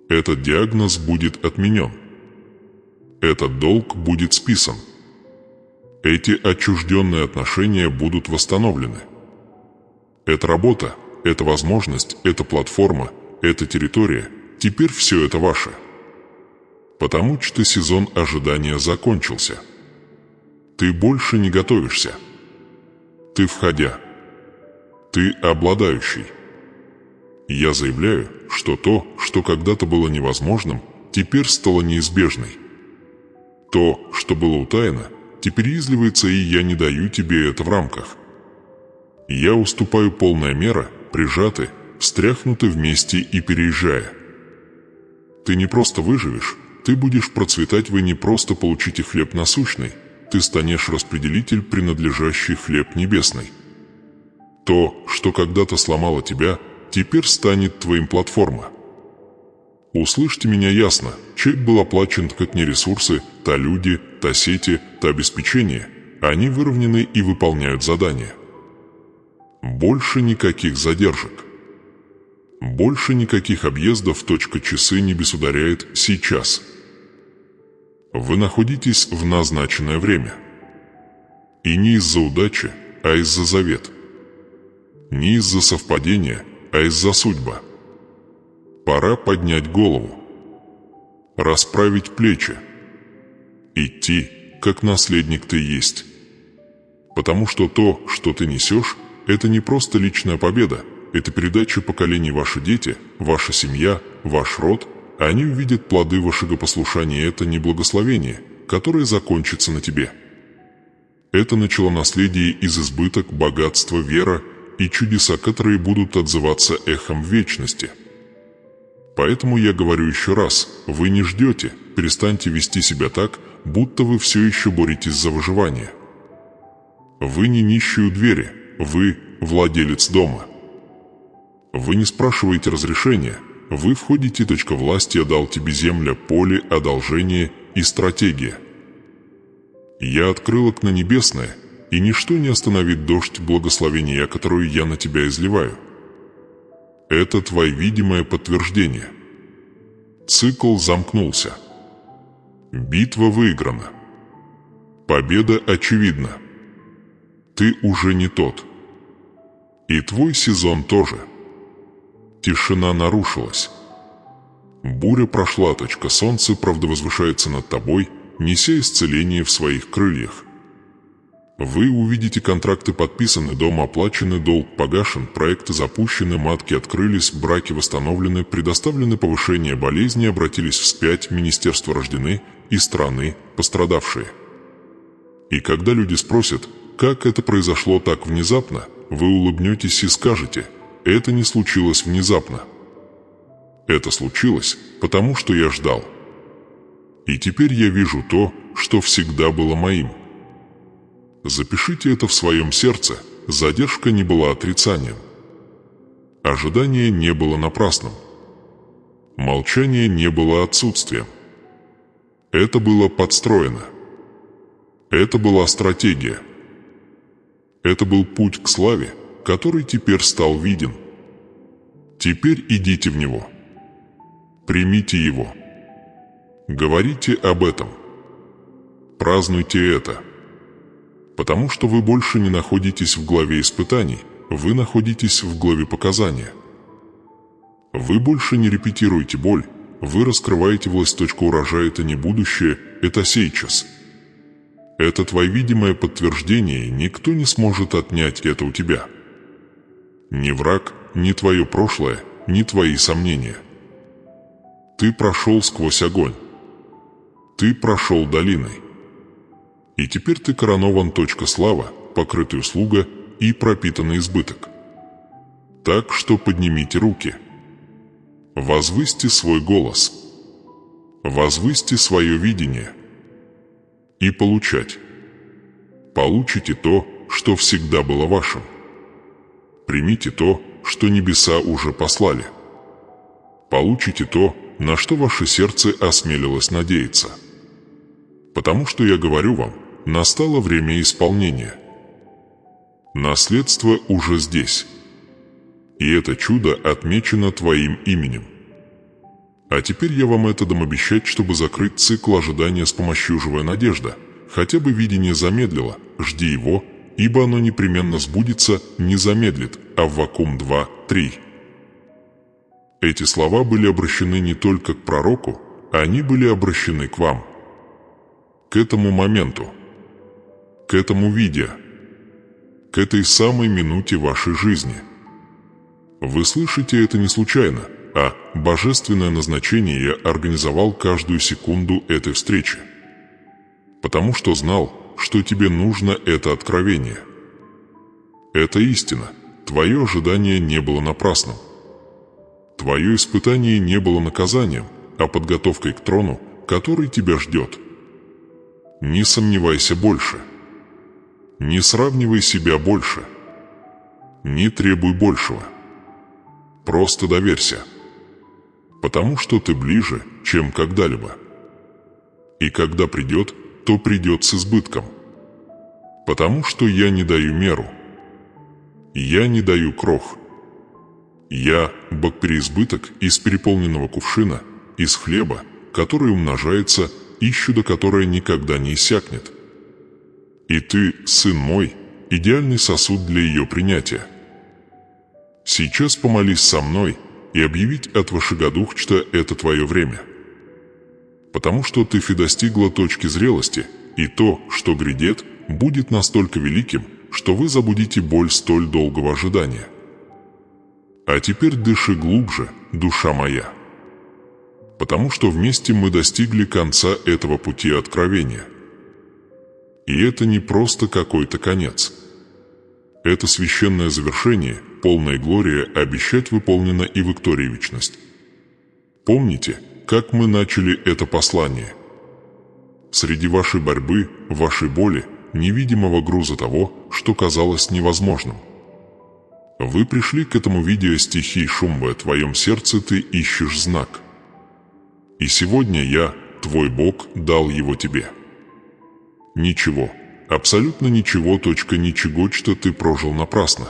Этот диагноз будет отменен. Этот долг будет списан. Эти отчужденные отношения будут восстановлены. Эта работа, эта возможность, эта платформа, эта территория, теперь все это ваше. Потому что сезон ожидания закончился. Ты больше не готовишься. Ты входя. Ты обладающий. Я заявляю, что то, что когда-то было невозможным, теперь стало неизбежной. То, что было утаяно, теперь изливается, и я не даю тебе это в рамках. Я уступаю полная мера, прижаты, встряхнуты вместе и переезжая. Ты не просто выживешь, ты будешь процветать, вы не просто получите хлеб насущный, ты станешь распределитель, принадлежащий хлеб небесный. То, что когда-то сломало тебя, теперь станет твоим платформа. Услышьте меня ясно, чек был оплачен как не ресурсы, та люди, та сети, та обеспечение, они выровнены и выполняют задания. Больше никаких задержек. Больше никаких объездов, часы небес ударяет сейчас. Вы находитесь в назначенное время. И не из-за удачи, а из-за завета. Не из-за совпадения, а из-за судьбы. Пора поднять голову. Расправить плечи. Идти, как наследник ты есть. Потому что то, что ты несешь, это не просто личная победа, это передача поколений. Ваши дети, ваша семья, ваш род, они увидят плоды вашего послушания. Это не благословение, которое закончится на тебе. Это начало наследие из избыток, богатства, вера и чудеса, которые будут отзываться эхом вечности. Поэтому я говорю еще раз, вы не ждете, перестаньте вести себя так, будто вы все еще боретесь за выживание. Вы не нищий у двери, вы владелец дома. Вы не спрашиваете разрешения, вы входите. Власти я дал тебе земля, поле, одолжение и стратегия. Я открыл окна небесное, и ничто не остановит дождь благословения, которую я на тебя изливаю. Это твое видимое подтверждение. Цикл замкнулся. Битва выиграна. Победа очевидна. Ты уже не тот. И твой сезон тоже. Тишина нарушилась. Буря прошла. Солнце правда возвышается над тобой, неся исцеление в своих крыльях. Вы увидите, контракты подписаны, дом оплачены, долг погашен, проекты запущены, матки открылись, браки восстановлены, предоставлены повышение, болезни обратились вспять, министерства рождены и страны пострадавшие. И когда люди спросят, как это произошло так внезапно, вы улыбнетесь и скажете, это не случилось внезапно. Это случилось, потому что я ждал. И теперь я вижу то, что всегда было моим. Запишите это в своем сердце, задержка не была отрицанием. Ожидание не было напрасным. Молчание не было отсутствием. Это было подстроено. Это была стратегия. Это был путь к славе, который теперь стал виден. Теперь идите в него. Примите его. Говорите об этом. Празднуйте это. Потому что вы больше не находитесь в главе испытаний, вы находитесь в главе показания. Вы больше не репетируете боль, вы раскрываете власть. Урожай — это не будущее, это сейчас. Это твое видимое подтверждение, никто не сможет отнять это у тебя. Ни враг, ни твое прошлое, ни твои сомнения. Ты прошел сквозь огонь. Ты прошел долиной. И теперь ты коронован. Слава, покрытый услуга и пропитанный избыток. Так что поднимите руки. Возвысьте свой голос. Возвысьте свое видение. И получать. Получите то, что всегда было вашим. Примите то, что небеса уже послали. Получите то, на что ваше сердце осмелилось надеяться. Потому что я говорю вам, настало время исполнения. Наследство уже здесь. И это чудо отмечено твоим именем. А теперь я вам это дам обещать, чтобы закрыть цикл ожидания с помощью «Живая надежда». Хотя бы видение замедлило, жди его, ибо оно непременно сбудется, не замедлит, Аввакум 2:3. Эти слова были обращены не только к пророку, они были обращены к вам. К этому моменту, к этому видео, к этой самой минуте вашей жизни. Вы слышите это не случайно, а божественное назначение я организовал каждую секунду этой встречи. Потому что знал, что тебе нужно это откровение. Это истина. Твое ожидание не было напрасным. Твое испытание не было наказанием, а подготовкой к трону, который тебя ждет. Не сомневайся больше. Не сравнивай себя больше. Не требуй большего. Просто доверься. Потому что ты ближе, чем когда-либо. И когда придет, то придет с избытком. Потому что я не даю меру. Я не даю крох. Я – богпереизбыток из переполненного кувшина, из хлеба, который умножается, и чудо, которое никогда не иссякнет. И ты, сын мой, идеальный сосуд для ее принятия. Сейчас помолись со мной и объявить от Вашигадух, что это твое время. Потому что ты достигла точки зрелости, и то, что грядет, будет настолько великим, что вы забудете боль столь долгого ожидания. А теперь дыши глубже, душа моя. Потому что вместе мы достигли конца этого пути откровения. И это не просто какой-то конец. Это священное завершение, полная глория, обещать выполнено и Виктория вечность. Помните, как мы начали это послание? Среди вашей борьбы, вашей боли, невидимого груза того, что казалось невозможным. Вы пришли к этому видео стихий Шумбы, в твоем сердце ты ищешь знак. И сегодня я, твой Бог, дал его тебе. Ничего, абсолютно ничего, ничего, что ты прожил напрасно.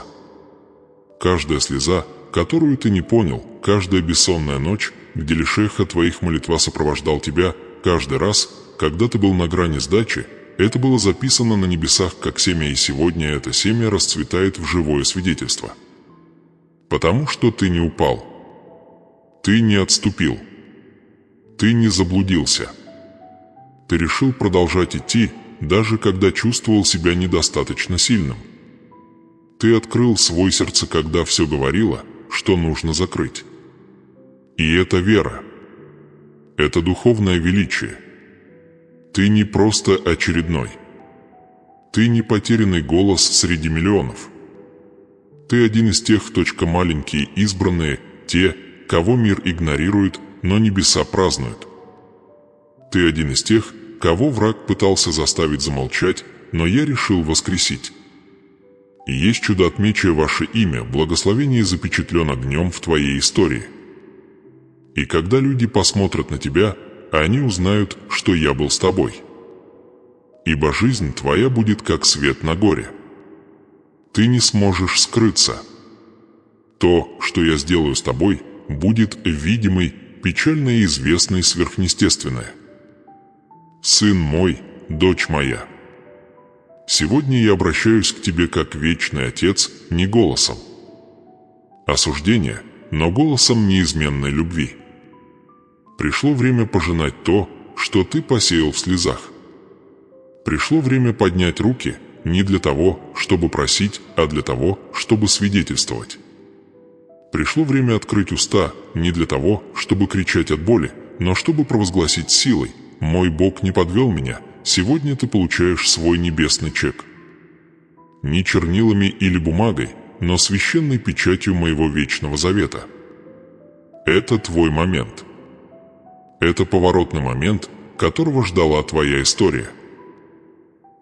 Каждая слеза, которую ты не понял, каждая бессонная ночь, где лишь эхо твоих молитва сопровождал тебя, каждый раз, когда ты был на грани сдачи, это было записано на небесах как семя, и сегодня это семя расцветает в живое свидетельство. Потому что ты не упал. Ты не отступил. Ты не заблудился. Ты решил продолжать идти, даже когда чувствовал себя недостаточно сильным. Ты открыл свое сердце, когда все говорило, что нужно закрыть. И это вера. Это духовное величие. Ты не просто очередной. Ты не потерянный голос среди миллионов. Ты один из тех, маленькие избранные, те, кого мир игнорирует, но небеса празднуют. Ты один из тех, кого враг пытался заставить замолчать, но я решил воскресить. И есть чудо, отмечая ваше имя, благословение запечатлен огнем в твоей истории. И когда люди посмотрят на тебя, они узнают, что я был с тобой. Ибо жизнь твоя будет как свет на горе. Ты не сможешь скрыться. То, что я сделаю с тобой, будет видимой, печально известной, сверхъестественное. Сын мой, дочь моя. Сегодня я обращаюсь к тебе как вечный Отец, не голосом осуждения, но голосом неизменной любви. Пришло время пожинать то, что ты посеял в слезах. Пришло время поднять руки не для того, чтобы просить, а для того, чтобы свидетельствовать. Пришло время открыть уста не для того, чтобы кричать от боли, но чтобы провозгласить силой: «Мой Бог не подвел меня, сегодня ты получаешь свой небесный чек». Не чернилами или бумагой, но священной печатью моего вечного завета. Это твой момент. Это поворотный момент, которого ждала твоя история.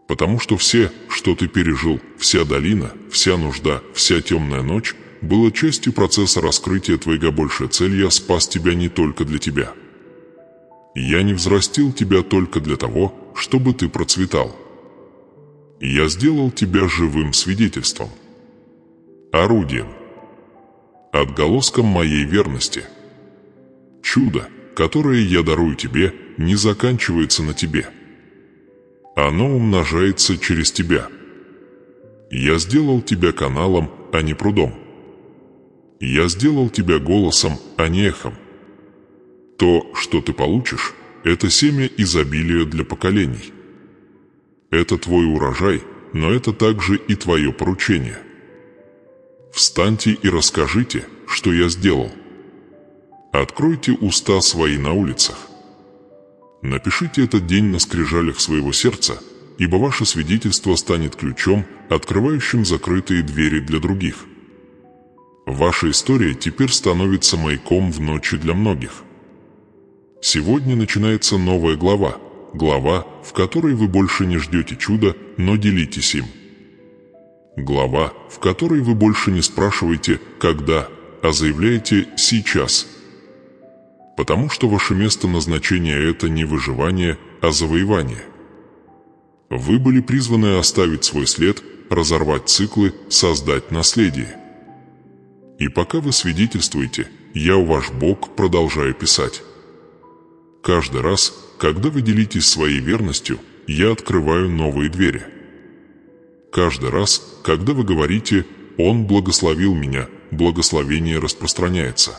Потому что все, что ты пережил, вся долина, вся нужда, вся темная ночь, было частью процесса раскрытия твоего большей цели. Я спас тебя не только для тебя. Я не взрастил тебя только для того, чтобы ты процветал. Я сделал тебя живым свидетельством, орудием, отголоском моей верности. Чудо, которое я дарую тебе, не заканчивается на тебе. Оно умножается через тебя. Я сделал тебя каналом, а не прудом. Я сделал тебя голосом, а не эхом. То, что ты получишь, это семя изобилия для поколений. Это твой урожай, но это также и твое поручение. Встаньте и расскажите, что я сделал. Откройте уста свои на улицах. Напишите этот день на скрижалях своего сердца, ибо ваше свидетельство станет ключом, открывающим закрытые двери для других. Ваша история теперь становится маяком в ночи для многих. Сегодня начинается новая глава, глава, в которой вы больше не ждете чуда, но делитесь им. Глава, в которой вы больше не спрашиваете «когда», а заявляете «сейчас». Потому что ваше место назначения – это не выживание, а завоевание. Вы были призваны оставить свой след, разорвать циклы, создать наследие. И пока вы свидетельствуете, я, ваш Бог, продолжаю писать. Каждый раз, когда вы делитесь своей верностью, я открываю новые двери. Каждый раз, когда вы говорите «Он благословил меня», благословение распространяется.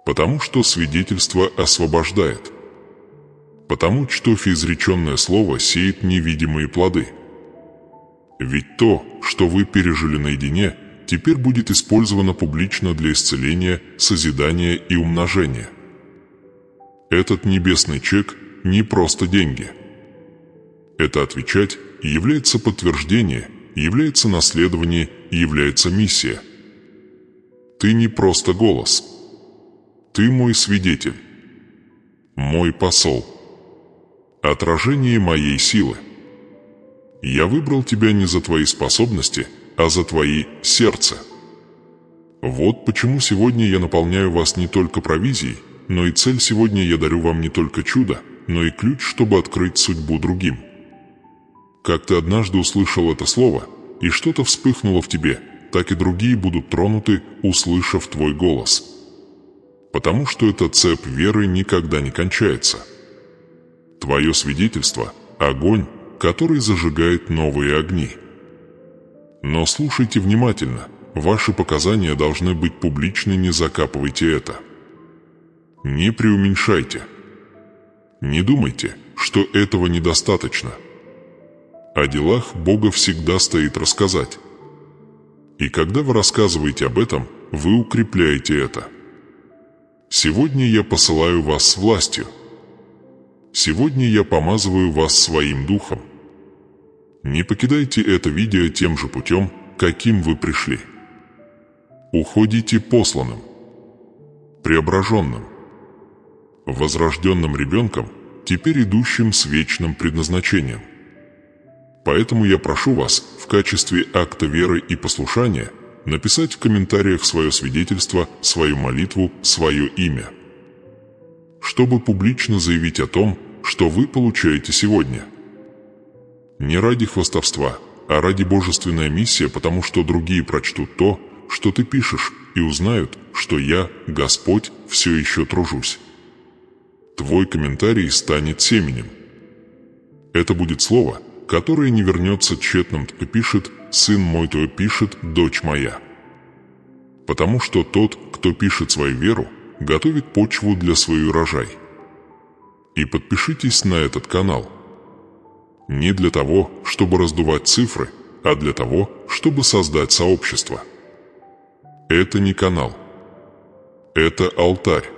Потому что свидетельство освобождает. Потому что изреченное слово сеет невидимые плоды. Ведь то, что вы пережили наедине, теперь будет использовано публично для исцеления, созидания и умножения. Этот небесный чек не просто деньги. Это отвечать является подтверждение, является наследование и является миссия. Ты не просто голос. Ты мой свидетель, мой посол, отражение моей силы. Я выбрал тебя не за твои способности, а за твои сердца. Вот почему сегодня я наполняю вас не только провизией, но и цель сегодня я дарю вам не только чудо, но и ключ, чтобы открыть судьбу другим. Как ты однажды услышал это слово, и что-то вспыхнуло в тебе, так и другие будут тронуты, услышав твой голос. Потому что эта цепь веры никогда не кончается. Твое свидетельство – огонь, который зажигает новые огни. Но слушайте внимательно, ваши показания должны быть публичны, не закапывайте это. Не преуменьшайте. Не думайте, что этого недостаточно. О делах Бога всегда стоит рассказать. И когда вы рассказываете об этом, вы укрепляете это. Сегодня я посылаю вас с властью. Сегодня я помазываю вас своим духом. Не покидайте это видео тем же путем, каким вы пришли. Уходите посланным, преображенным, возрожденным ребенком, теперь идущим с вечным предназначением. Поэтому я прошу вас в качестве акта веры и послушания написать в комментариях свое свидетельство, свою молитву, свое имя, чтобы публично заявить о том, что вы получаете сегодня. Не ради хвастовства, а ради божественной миссии, потому что другие прочтут то, что ты пишешь, и узнают, что я, Господь, все еще тружусь. Твой комментарий станет семенем. Это будет слово, которое не вернется тщетным, то пишет «сын мой», то пишет «дочь моя». Потому что тот, кто пишет свою веру, готовит почву для своего урожай. И подпишитесь на этот канал. Не для того, чтобы раздувать цифры, а для того, чтобы создать сообщество. Это не канал. Это алтарь.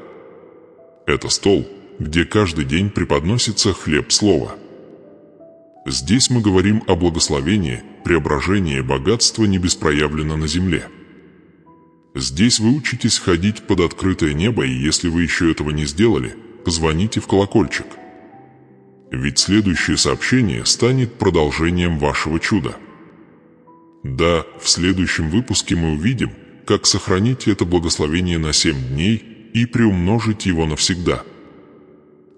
Это стол, где каждый день преподносится хлеб слова. Здесь мы говорим о благословении, преображение богатства не беспроявлено на земле. Здесь вы учитесь ходить под открытое небо, и если вы еще этого не сделали, позвоните в колокольчик. Ведь следующее сообщение станет продолжением вашего чуда. Да, в следующем выпуске мы увидим, как сохранить это благословение на 7 дней и приумножить его навсегда.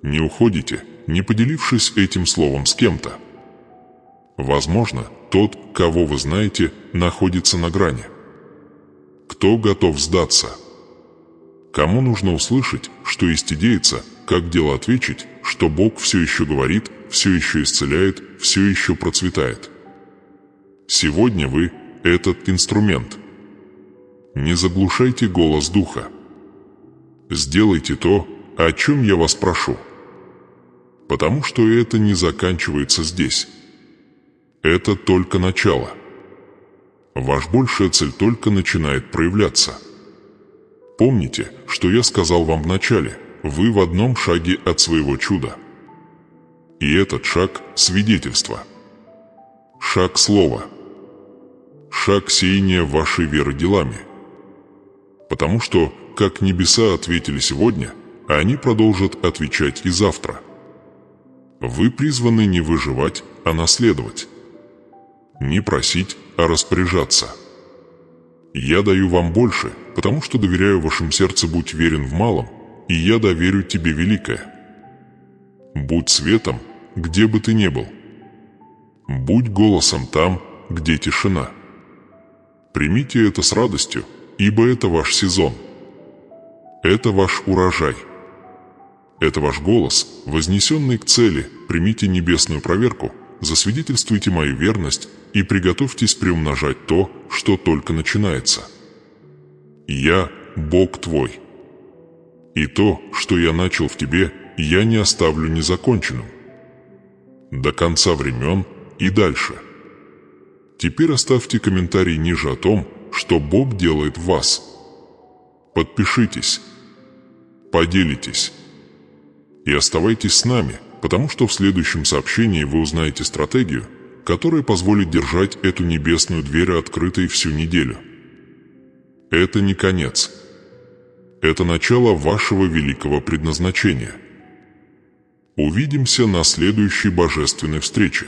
Не уходите, не поделившись этим словом с кем-то. Возможно, тот, кого вы знаете, находится на грани. Кто готов сдаться? Кому нужно услышать, что есть идеется, как дело ответить, что Бог все еще говорит, все еще исцеляет, все еще процветает? Сегодня вы – этот инструмент. Не заглушайте голос Духа. Сделайте то, о чем я вас прошу. Потому что это не заканчивается здесь. Это только начало. Ваша большая цель только начинает проявляться. Помните, что я сказал вам в начале, вы в одном шаге от своего чуда. И этот шаг – свидетельство. Шаг слова. Шаг сеяния вашей веры делами. Потому что, как небеса ответили сегодня, они продолжат отвечать и завтра. Вы призваны не выживать, а наследовать. Не просить, а распоряжаться. Я даю вам больше, потому что доверяю вашему сердцу, будь верен в малом, и я доверю тебе великое. Будь светом, где бы ты ни был. Будь голосом там, где тишина. Примите это с радостью, ибо это ваш сезон. Это ваш урожай. Это ваш голос, вознесенный к цели. Примите небесную проверку, засвидетельствуйте мою верность и приготовьтесь приумножать то, что только начинается. Я Бог твой. И то, что я начал в тебе, я не оставлю незаконченным. До конца времен и дальше. Теперь оставьте комментарий ниже о том, что Бог делает в вас. Подпишитесь, поделитесь и оставайтесь с нами, потому что в следующем сообщении вы узнаете стратегию, которая позволит держать эту небесную дверь открытой всю неделю. Это не конец. Это начало вашего великого предназначения. Увидимся на следующей божественной встрече.